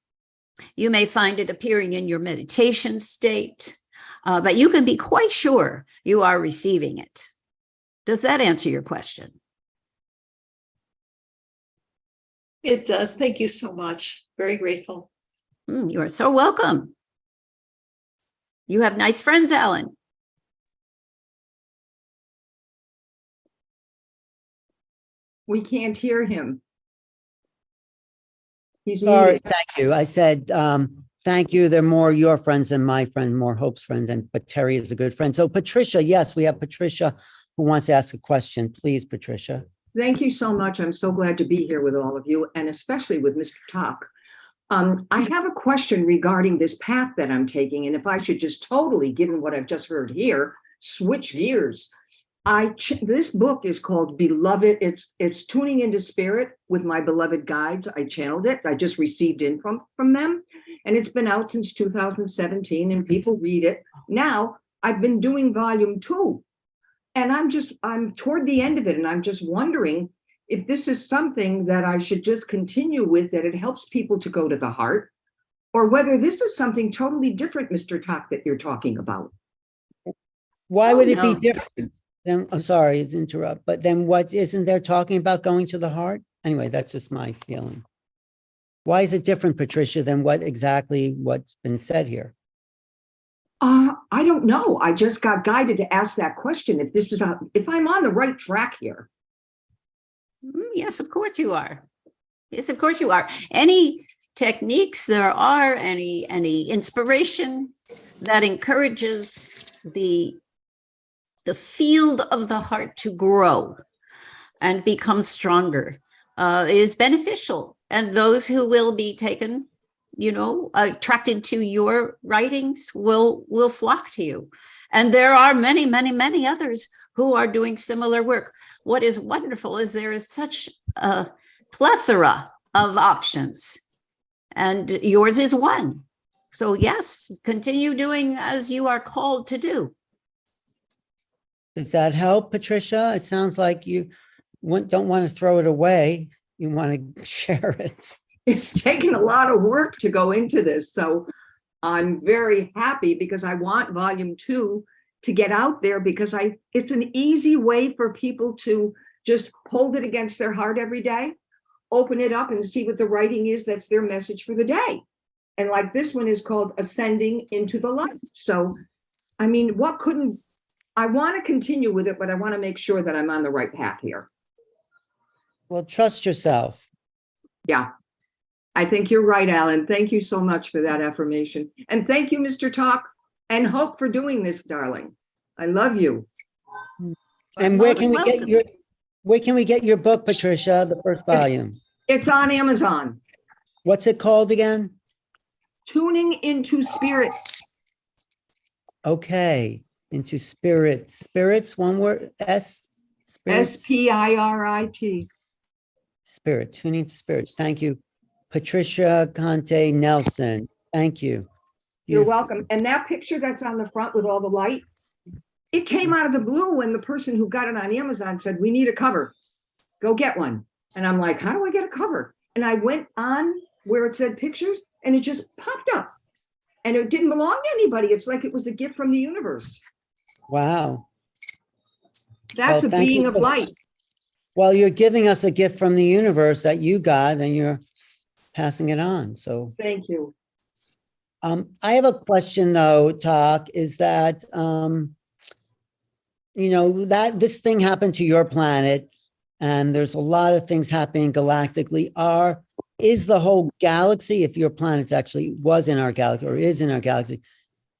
You may find it appearing in your meditation state, but you can be quite sure you are receiving it. Does that answer your question? It does. Thank you so much. Very grateful. You are so welcome. You have nice friends, Alan. We can't hear him. He's Sorry, muted. thank you. I said, thank you. They're more your friends than my friend, more Hope's friends, but Terry is a good friend. So Patricia, yes, we have Patricia who wants to ask a question. Please, Patricia. Thank you so much. I'm so glad to be here with all of you, and especially with Mr. Talk. I have a question regarding this path that I'm taking, and if I should just totally, given what I've just heard here, switch gears. This book is called Beloved. It's Tuning into Spirit with My Beloved Guides. I channeled it. I just received in from them, and it's been out since 2017, and people read it. Now I've been doing volume 2, and I'm toward the end of it, and I'm just wondering if this is something that I should just continue with, that it helps people to go to the heart, or whether this is something totally different, Mr. Talk, that you're talking about. Why would it be no. different? Then I'm sorry to interrupt, but then what isn't there talking about going to the heart? Anyway, that's just my feeling. Why is it different, Patricia, than what's been said here? I don't know. I just got guided to ask that question. If I'm on the right track here. Yes, of course you are. Yes, of course you are. Any techniques there are, any inspiration that encourages the field of the heart to grow and become stronger is beneficial. And those who will be taken, attracted to your writings will flock to you. And there are many, many, many others who are doing similar work. What is wonderful is there is such a plethora of options, and yours is one. So yes, continue doing as you are called to do. Does that help, Patricia? It sounds like you don't want to throw it away. You want to share it. It's taken a lot of work to go into this. So I'm very happy because I want volume 2 to get out there, because it's an easy way for people to just hold it against their heart every day, open it up and see what the writing is. That's their message for the day. And like this one is called Ascending into the Light. So, I mean, I want to continue with it, but I want to make sure that I'm on the right path here. Well, trust yourself. Yeah. I think you're right, Alan. Thank you so much for that affirmation. And thank you, Mr. Talk and Hope, for doing this, darling. I love you. And where can we get your book, Patricia, the first volume? It's on Amazon. What's it called again? Tuning into Spirit. Okay, into spirit. Spirits, one word, Spirit. Spirit. Spirit, tuning to spirits. Thank you, Patricia Conte Nelson. Thank you. You're welcome. And that picture that's on the front with all the light, it came out of the blue when the person who got it on Amazon said, we need a cover. Go get one. And I'm like, how do I get a cover? And I went on where it said pictures and it just popped up. And it didn't belong to anybody. It's like it was a gift from the universe. Wow. That's a being of light. Well, you're giving us a gift from the universe that you got and you're passing it on. So thank you. I have a question though, Talk, is that, that this thing happened to your planet and there's a lot of things happening galactically. Is the whole galaxy, if your planet actually was in our galaxy or is in our galaxy,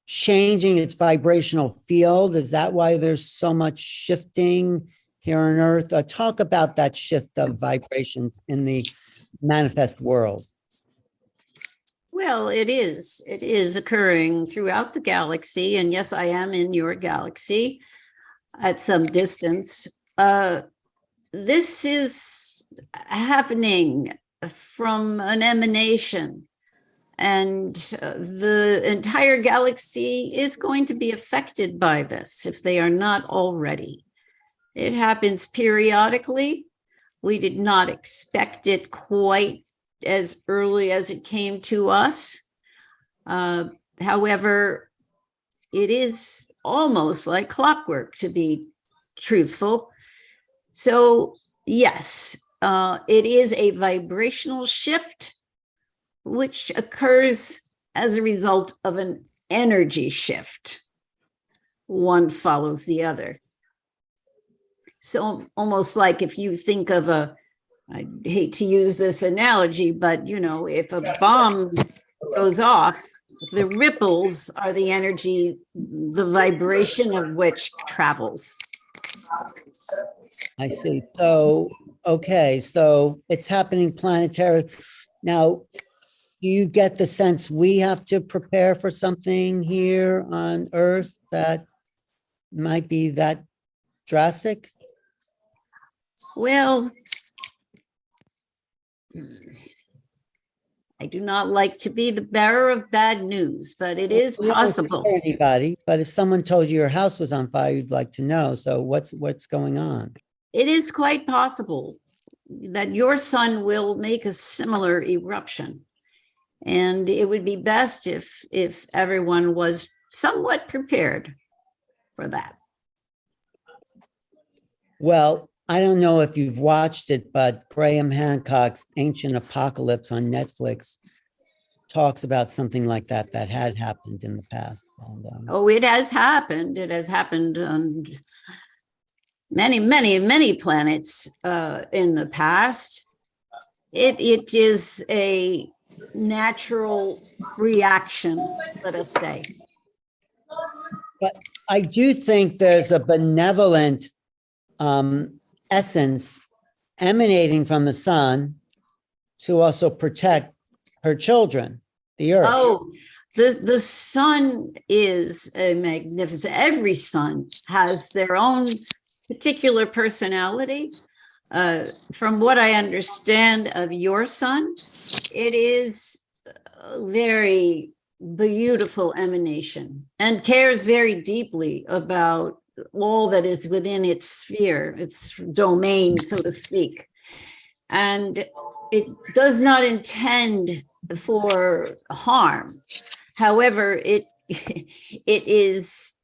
changing its vibrational field? Is that why there's so much shifting here on Earth? Talk about that shift of vibrations in the manifest world. Well, it is. It is occurring throughout the galaxy. And yes, I am in your galaxy at some distance. This is happening from an emanation. And the entire galaxy is going to be affected by this if they are not already. It happens periodically. We did not expect it quite as early as it came to us. However, it is almost like clockwork, to be truthful. So yes, it is a vibrational shift which occurs as a result of an energy shift. One follows the other. So almost like if you think of I hate to use this analogy, but if a bomb goes off, the ripples are the energy, the vibration of which travels. I see. So, okay. So it's happening planetary. Now, do you get the sense we have to prepare for something here on Earth that might be that drastic? Well, I do not like to be the bearer of bad news, but it is possible. Anybody, but if someone told you your house was on fire, you'd like to know. So what's going on? It is quite possible that your sun will make a similar eruption. And it would be best if everyone was somewhat prepared for that. Well, I don't know if you've watched it, but Graham Hancock's Ancient Apocalypse on Netflix talks about something like that had happened in the past. And, it has happened. It has happened on many, many, many planets in the past. It is a natural reaction, let us say. But I do think there's a benevolent essence emanating from the sun to also protect her children, the Earth. Oh, the sun is a magnificent. Every sun has their own particular personality. From what I understand of your sun, it is a very beautiful emanation and cares very deeply about all that is within its sphere, its domain, so to speak. And it does not intend for harm. However, it is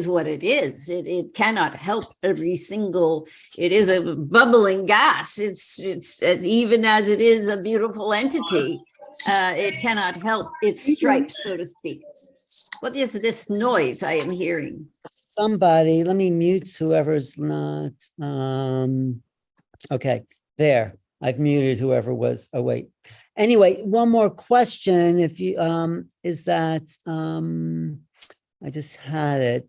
what it is. It cannot help every single, it is a bubbling gas. It's even as it is a beautiful entity, it cannot help its stripes, so to speak. What is this noise I am hearing? Somebody, let me mute whoever's not, okay, there. I've muted whoever was, oh wait. Anyway, one more question, if you, is that, I just had it.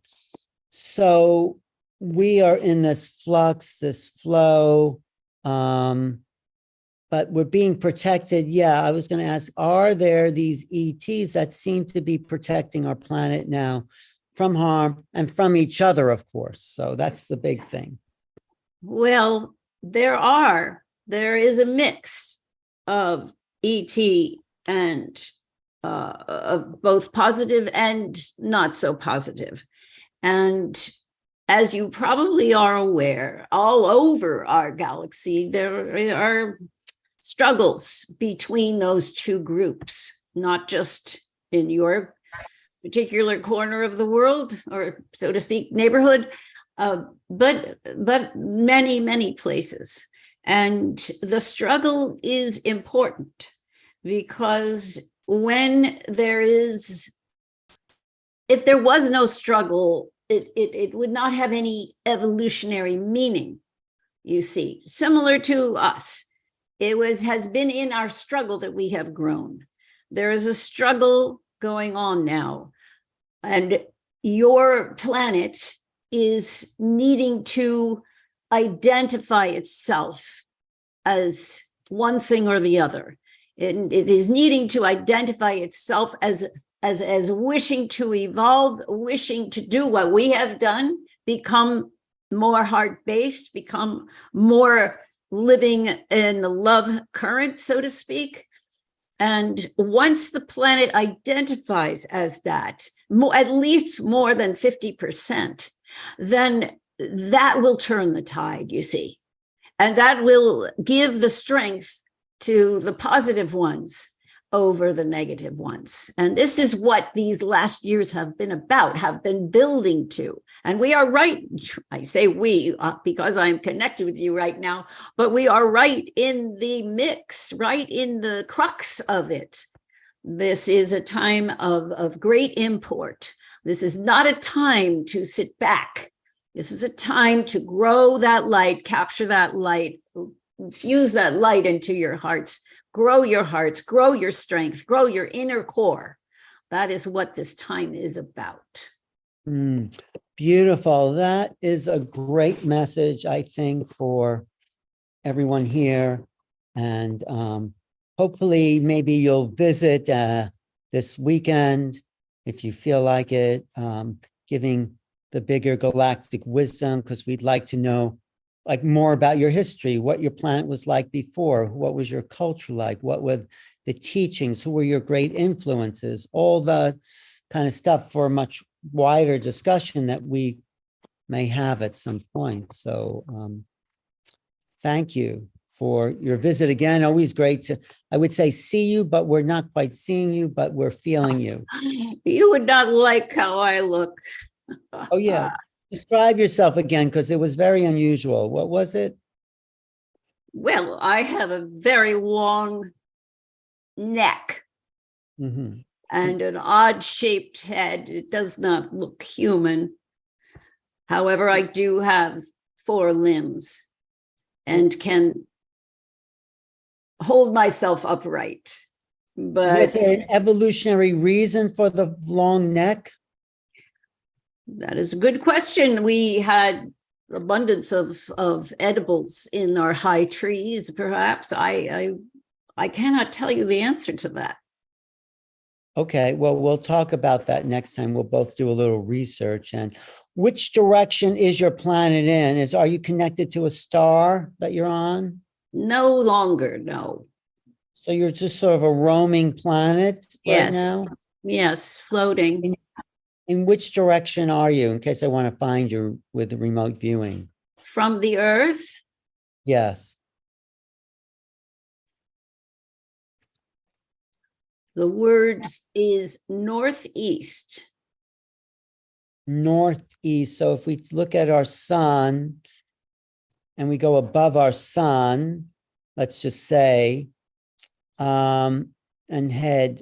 So we are in this flux, this flow, but we're being protected. Yeah, I was going to ask, are there these ETs that seem to be protecting our planet now from harm and from each other, of course? So that's the big thing. Well, there is a mix of ET and of both positive and not so positive. And as you probably are aware, all over our galaxy, there are struggles between those two groups, not just in your particular corner of the world, or so to speak, neighborhood, but many, many places. And the struggle is important because if there was no struggle, it would not have any evolutionary meaning, you see. Similar to us, has been in our struggle that we have grown. There is a struggle going on now, and your planet is needing to identify itself as one thing or the other. It is needing to identify itself as wishing to evolve, wishing to do what we have done, become more heart-based, become more living in the love current, so to speak. And once the planet identifies as that, at least more than 50%, then that will turn the tide, you see. And that will give the strength to the positive ones over the negative ones. And this is what these last years have been about, have been building to. And we are right, I say we, because I'm connected with you right now, but we are right in the mix, right in the crux of it. This is a time of great import. This is not a time to sit back. This is a time to grow that light, capture that light, infuse that light into your hearts, grow your strength, grow your inner core. That is what this time is about. Beautiful. That is a great message, I think, for everyone here. And hopefully, maybe you'll visit this weekend if you feel like it, giving the bigger galactic wisdom, because we'd like to know more about your history, what your planet was like before, what was your culture like, what were the teachings, who were your great influences, all the kind of stuff for a much wider discussion that we may have at some point. So thank you for your visit again. Always great to, I would say, see you, but we're not quite seeing you, but we're feeling you. You would not like how I look. Oh, yeah. Describe yourself again, because it was very unusual. What was it? Well, I have a very long neck and an odd-shaped head. It does not look human. However, I do have 4 limbs and can hold myself upright. But is there an evolutionary reason for the long neck? That is a good question. We had abundance of edibles in our high trees, perhaps. I cannot tell you the answer to that. Okay, well, we'll talk about that next time. We'll both do a little research. And which direction is your planet in? Are you connected to a star that you're on? No longer, no. So you're just sort of a roaming planet right now? Yes, floating. In which direction are you, in case I want to find you with the remote viewing? From the Earth? Yes. The word is northeast. Northeast. So if we look at our sun and we go above our sun, let's just say, and head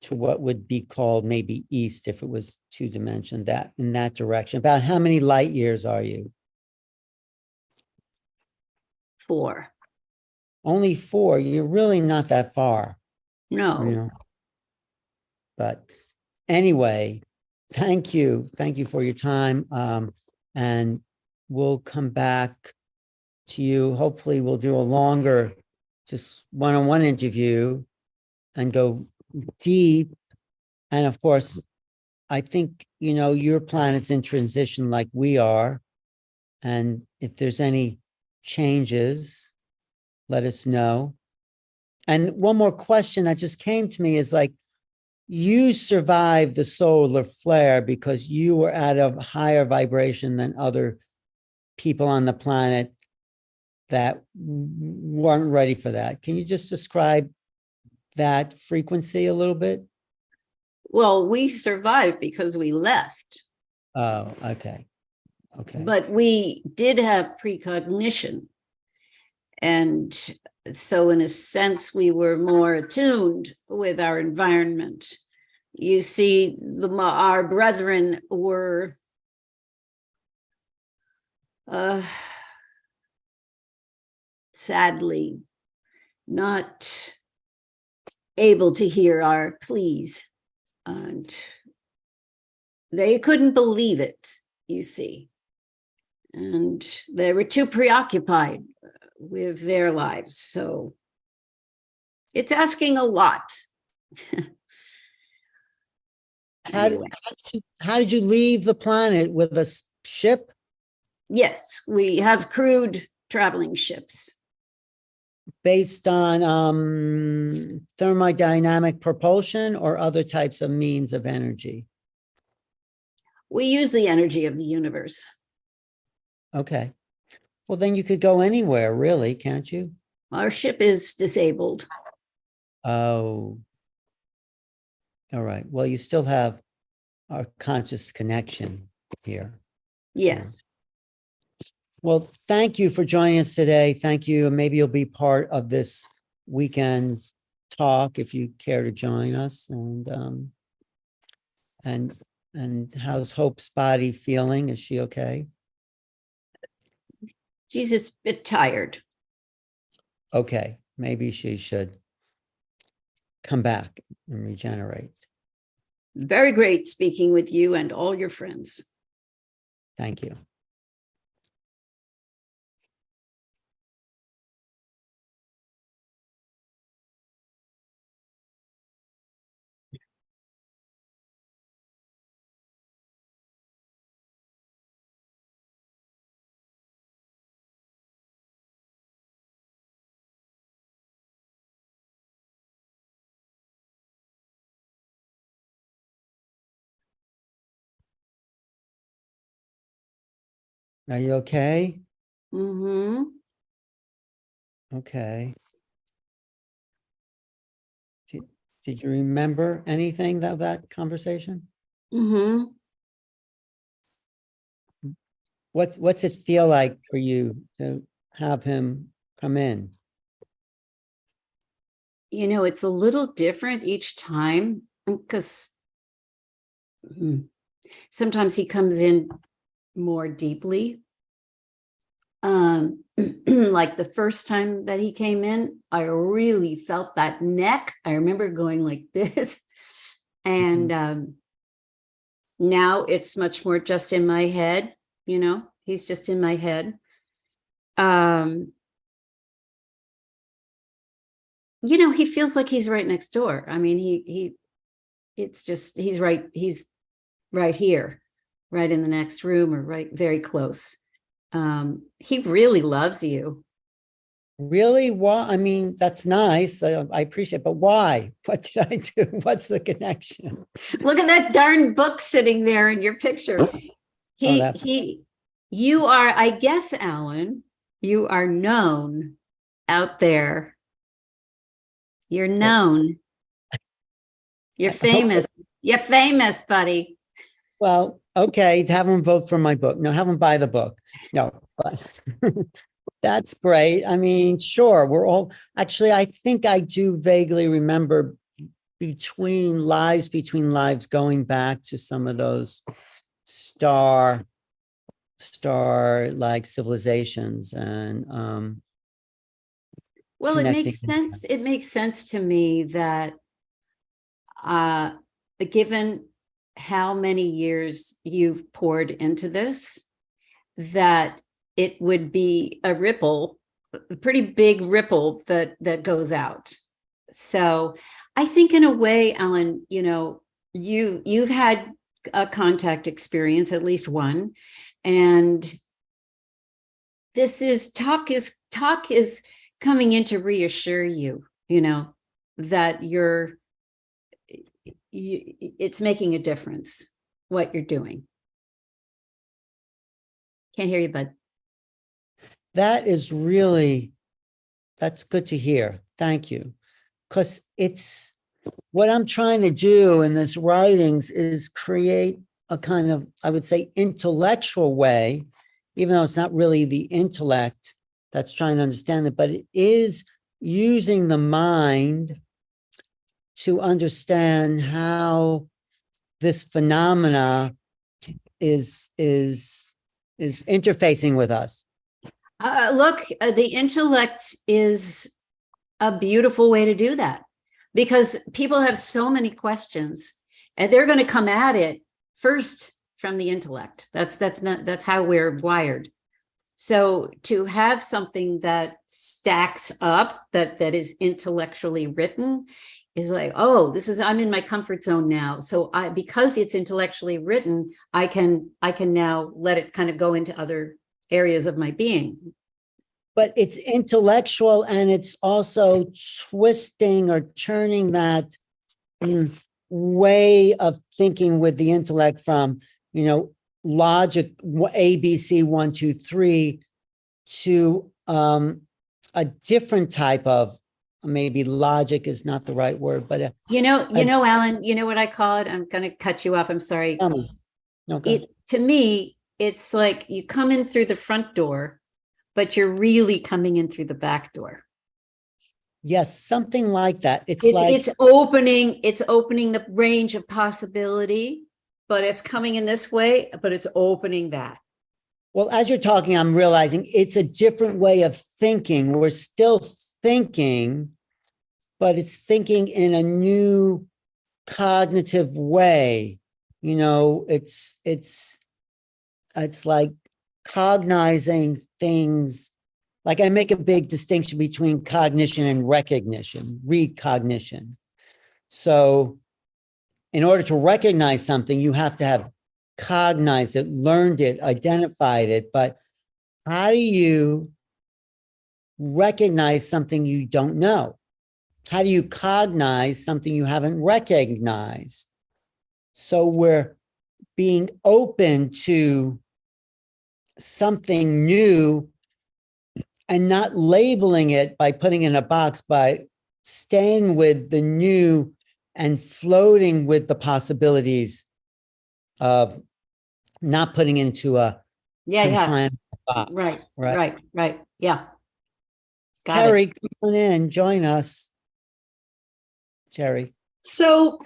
to what would be called maybe east if it was 2-dimensional, that in that direction. About how many light years are you? 4. Only 4. You're really not that far, No. you know. But anyway, thank you. Thank you for your time. And we'll come back to you. Hopefully we'll do a longer, just one-on-one interview and go deep. And of course, I think, you know, your planet's in transition like we are. And if there's any changes, let us know. And one more question that just came to me is like, you survived the solar flare because you were at a higher vibration than other people on the planet that weren't ready for that. Can you just describe that frequency a little bit? Well, we survived because we left, Oh, okay. Okay. but we did have precognition. And so in a sense, we were more attuned with our environment. You see, our brethren were sadly not able to hear our pleas. And they couldn't believe it, you see. And they were too preoccupied with their lives. So it's asking a lot. How did you leave the planet with a ship? Yes, we have crewed traveling ships. Based on thermodynamic propulsion or other types of means of energy? We use the energy of the universe. Okay. Well, then you could go anywhere, really, can't you? Our ship is disabled. Oh. All right. Well, you still have our conscious connection here. Yes. Well, thank you for joining us today. Thank you. Maybe you'll be part of this weekend's talk if you care to join us. And how's Hope's body feeling? Is she okay? She's a bit tired. Okay. Maybe she should come back and regenerate. Very great speaking with you and all your friends. Thank you. Are you okay? Mm-hmm. Okay. Did you remember anything of that conversation? Mm-hmm. What's it feel like for you to have him come in? You know, it's a little different each time because sometimes he comes in more deeply. Like the first time that he came in, I really felt that neck. I remember going like this. And now it's much more just in my head, you know, he's just in my head. You know, he feels like he's right next door. I mean, it's just, he's right here, right in the next room or right very close. He really loves you. Really? Why? I mean, that's nice. I appreciate, but why? What did I do? What's the connection? Look at that darn book sitting there in your picture. You are, I guess, Alan, you are known out there. You're known. You're famous. You're famous, buddy. Well, okay, have him vote for my book. No, have him buy the book. No, but that's great. I mean, sure, we're all actually, I think I do vaguely remember between lives going back to some of those star like civilizations. And Well, it connecting. makes sense. It makes sense to me that given how many years you've poured into this, that it would be a ripple, a pretty big ripple that goes out. So I think in a way, Ellen, you've had a contact experience, at least one, and talk is coming in to reassure you, that it's making a difference what you're doing. Can't hear you, bud. That's good to hear. Thank you. Because it's what I'm trying to do in this writings is create a kind of, I would say, intellectual way, even though it's not really the intellect that's trying to understand it, but it is using the mind to understand how this phenomena is interfacing with us. Look, the intellect is a beautiful way to do that, because people have so many questions and they're going to come at it first from the intellect. That's how we're wired. So to have something that stacks up, that is intellectually written, is like, oh, I'm in my comfort zone now. So because it's intellectually written, I can now let it kind of go into other areas of my being. But it's intellectual, and it's also twisting or turning that way of thinking with the intellect from, logic, ABC 1, 2, 3, to a different type of, maybe logic is not the right word, but Alan, you know what I call it? I'm going to cut you off. I'm sorry. To me, it's like you come in through the front door, but you're really coming in through the back door. Yes, something like that. It's opening the range of possibility, but it's coming in this way, but it's opening that. Well, as you're talking, I'm realizing it's a different way of thinking. We're still thinking, but it's thinking in a new cognitive way. It's like cognizing things. Like I make a big distinction between cognition and recognition. So in order to recognize something, you have to have cognized it, learned it, identified it. But how do you recognize something you don't know? How do you cognize something you haven't recognized? So we're being open to something new and not labeling it by putting it in a box, by staying with the new and floating with the possibilities of not putting it into a confined box. Right. Yeah. Terry, come on in, join us. Terry. So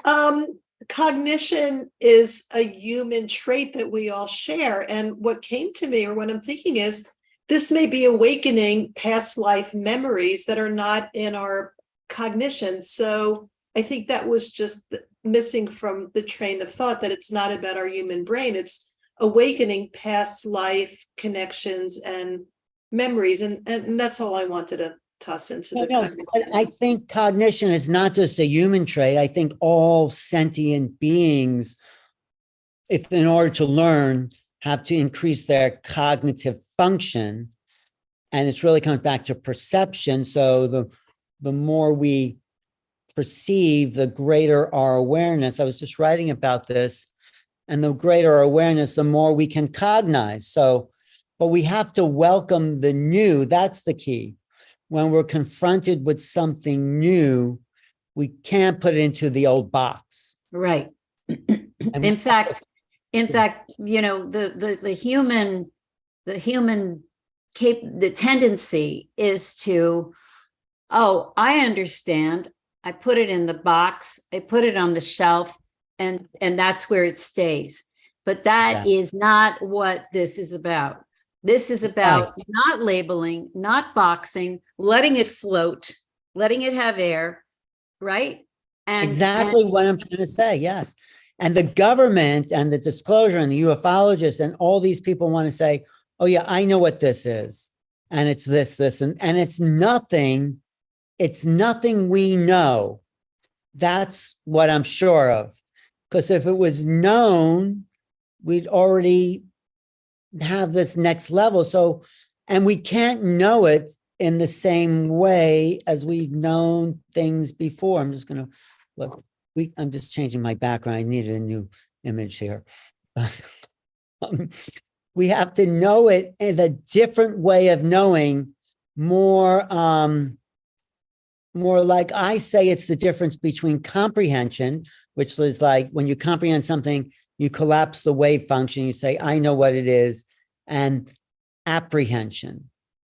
cognition is a human trait that we all share. And what came to me, or what I'm thinking, is this may be awakening past life memories that are not in our cognition. So I think that was just missing from the train of thought, that it's not about our human brain. It's awakening past life connections and memories. And that's all I wanted to toss into the conversation. But I think cognition is not just a human trait. I think all sentient beings, if in order to learn, have to increase their cognitive function. And it's really comes back to perception. So the more we perceive, the greater our awareness. I was just writing about this. And the greater our awareness, the more we can cognize. So, but we have to welcome the new. That's the key. When we're confronted with something new, we can't put it into the old box. Right. In fact, the tendency is to, oh, I understand. I put it in the box. I put it on the shelf, and that's where it stays. But that is not what this is about. This is about not labeling, not boxing, letting it float, letting it have air, right? And exactly what I'm trying to say. Yes. And the government and the disclosure and the ufologists and all these people want to say, oh yeah, I know what this is. And it's this, and it's nothing we know. That's what I'm sure of. Because if it was known, we'd already have this next level. So, and we can't know it in the same way as we've known things before. I'm just going to look. I'm just changing my background. I needed a new image here. We have to know it in a different way of knowing, more like I say, it's the difference between comprehension, which is like when you comprehend something, you collapse the wave function, you say, I know what it is, and apprehension,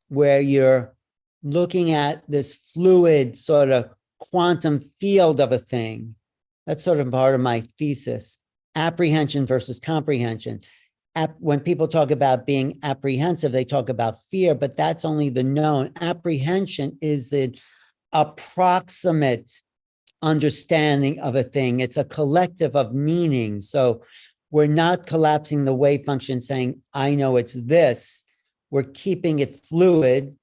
where you're looking at this fluid sort of quantum field of a thing. That's sort of part of my thesis, apprehension versus comprehension. When people talk about being apprehensive, they talk about fear, but that's only the known. Apprehension is the approximate understanding of a thing. It's a collective of meanings. So we're not collapsing the wave function saying, I know it's this. We're keeping it fluid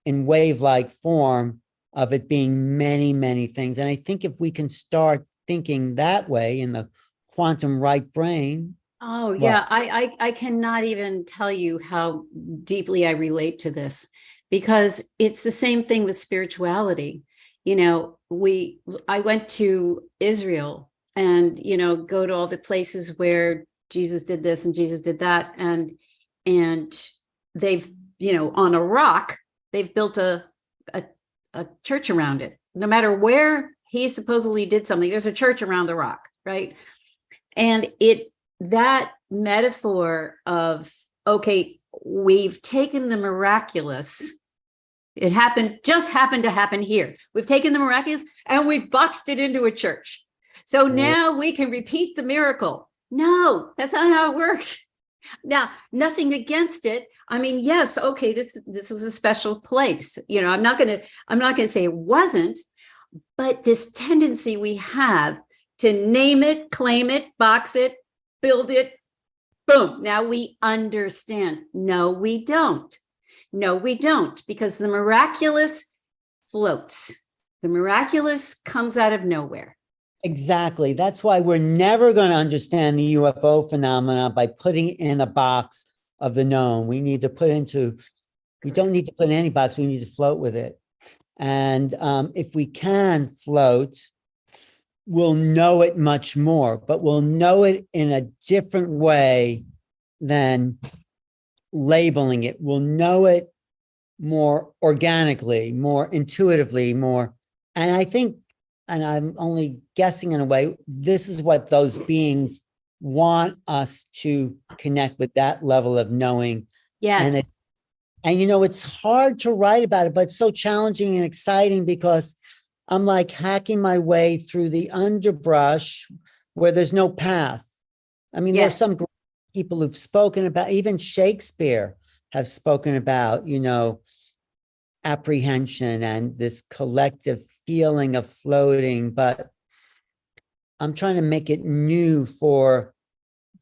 in wave-like form of it being many, many things. And I think if we can start thinking that way in the quantum right brain. Oh, yeah. I cannot even tell you how deeply I relate to this, because it's the same thing with spirituality. You know, I went to Israel and, you know, go to all the places where Jesus did this and Jesus did that. And they've, you know, on a rock, they've built a church around it. No matter where he supposedly did something, there's a church around the rock, right? And that metaphor of, okay, we've taken the miraculous, just happened to happen here. We've taken the miraculous and we've boxed it into a church. So now we can repeat the miracle. No, that's not how it works. Now, nothing against it. I mean, yes, okay, this was a special place. You know, I'm not gonna say it wasn't, but this tendency we have to name it, claim it, box it, build it, boom, now we understand. No, we don't. No, we don't, because the miraculous floats. The miraculous comes out of nowhere. Exactly. That's why we're never going to understand the UFO phenomena by putting it in a box of the known. We don't need to put in any box. We need to float with it. And if we can float, we'll know it much more, but we'll know it in a different way than labeling it. We'll know it more organically, more intuitively, more. And I think, and I'm only guessing in a way, this is what those beings want us to connect with, that level of knowing. Yes. And you know, it's hard to write about it, but it's so challenging and exciting because I'm like hacking my way through the underbrush where there's no path. I mean, there's some people who've spoken about, even Shakespeare have spoken about, you know, apprehension and this collective feeling of floating, but I'm trying to make it new for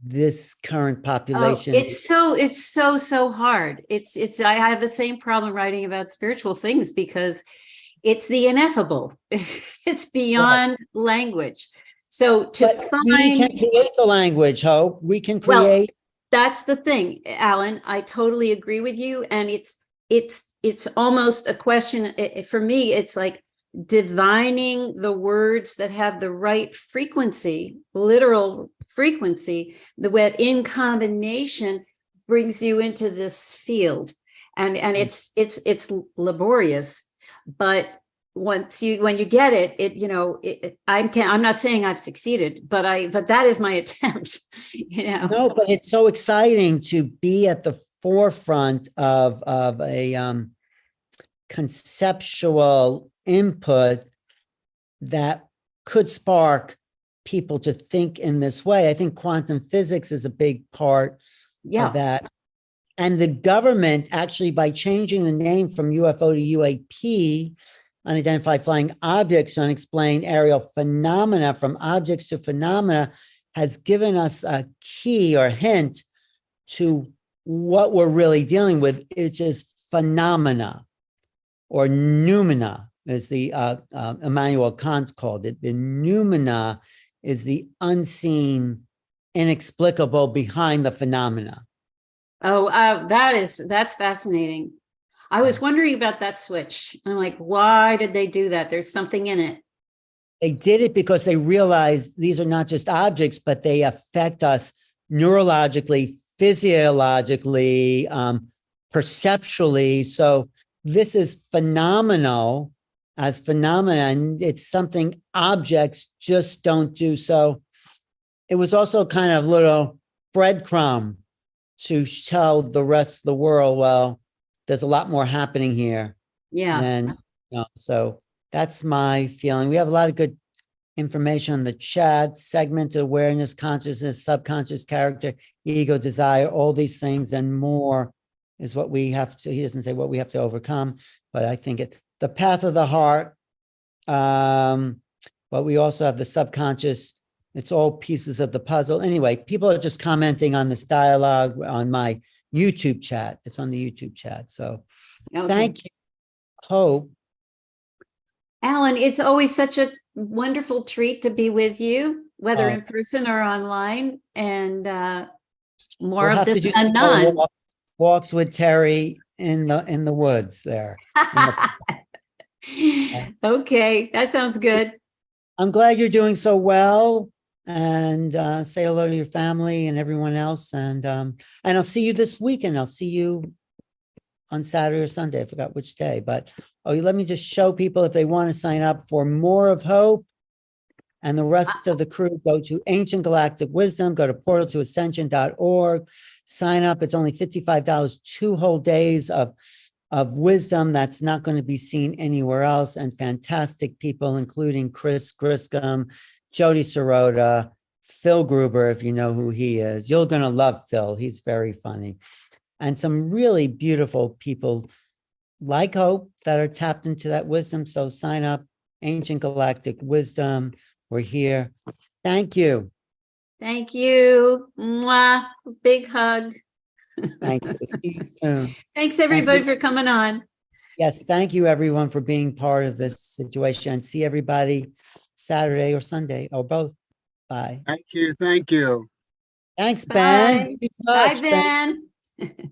this current population. It's so hard. I have the same problem writing about spiritual things because it's the ineffable. It's beyond language. So we can create the language, Hope. We can create. Well, that's the thing, Alan. I totally agree with you. And it's almost a question. For me, it's like divining the words that have the right frequency, literal frequency, that in combination brings you into this field. And it's laborious. But when you get it, I'm not saying I've succeeded, but that is my attempt, you know. No, but it's so exciting to be at the forefront of a conceptual input that could spark people to think in this way. I think quantum physics is a big part of that. And the government actually, by changing the name from UFO to UAP, unidentified flying objects, unexplained aerial phenomena, from objects to phenomena, has given us a key or hint to what we're really dealing with, which is phenomena, or noumena, as the Immanuel Kant called it. The noumena is the unseen, inexplicable behind the phenomena. Oh, that's fascinating. I was wondering about that switch. I'm like, why did they do that? There's something in it. They did it because they realized these are not just objects, but they affect us neurologically, physiologically, perceptually. So this is phenomenal as phenomena, and it's something objects just don't do. So it was also kind of little breadcrumb to tell the rest of the world, well, there's a lot more happening here. Yeah. And so that's my feeling. We have a lot of good information on the chat: segmented awareness, consciousness, subconscious, character, ego, desire, all these things and more is what we have to, he doesn't say what we have to overcome, but I think the path of the heart. But we also have the subconscious. It's all pieces of the puzzle. Anyway, people are just commenting on this dialogue on my YouTube chat. It's on the YouTube chat. So Thank you, Hope. Alan, it's always such a wonderful treat to be with you, whether in person or online, and more We'll of have to this do some anon. more walks with Terry in the woods there. Okay, that sounds good. I'm glad you're doing so well, and say hello to your family and everyone else. And I'll see you this weekend. I'll see you on Saturday or Sunday. I forgot which day, but let me just show people, if they want to sign up for more of Hope and the rest of the crew, go to Ancient Galactic Wisdom, go to portaltoascension.org, sign up. It's only $55, 2 whole days of wisdom that's not going to be seen anywhere else, and fantastic people, including Chris Griscom, Jody Sirota, Phil Gruber, if you know who he is. You're going to love Phil. He's very funny. And some really beautiful people like Hope that are tapped into that wisdom. So sign up, Ancient Galactic Wisdom. We're here. Thank you. Thank you. Mwah. Big hug. Thank you. See you soon. Thanks everybody for coming on. Yes, thank you everyone for being part of this situation. See everybody Saturday or Sunday or both. Bye. Thank you. Thank you. Thanks, Ben. Bye. Keep in Bye, touch, Ben. Ben.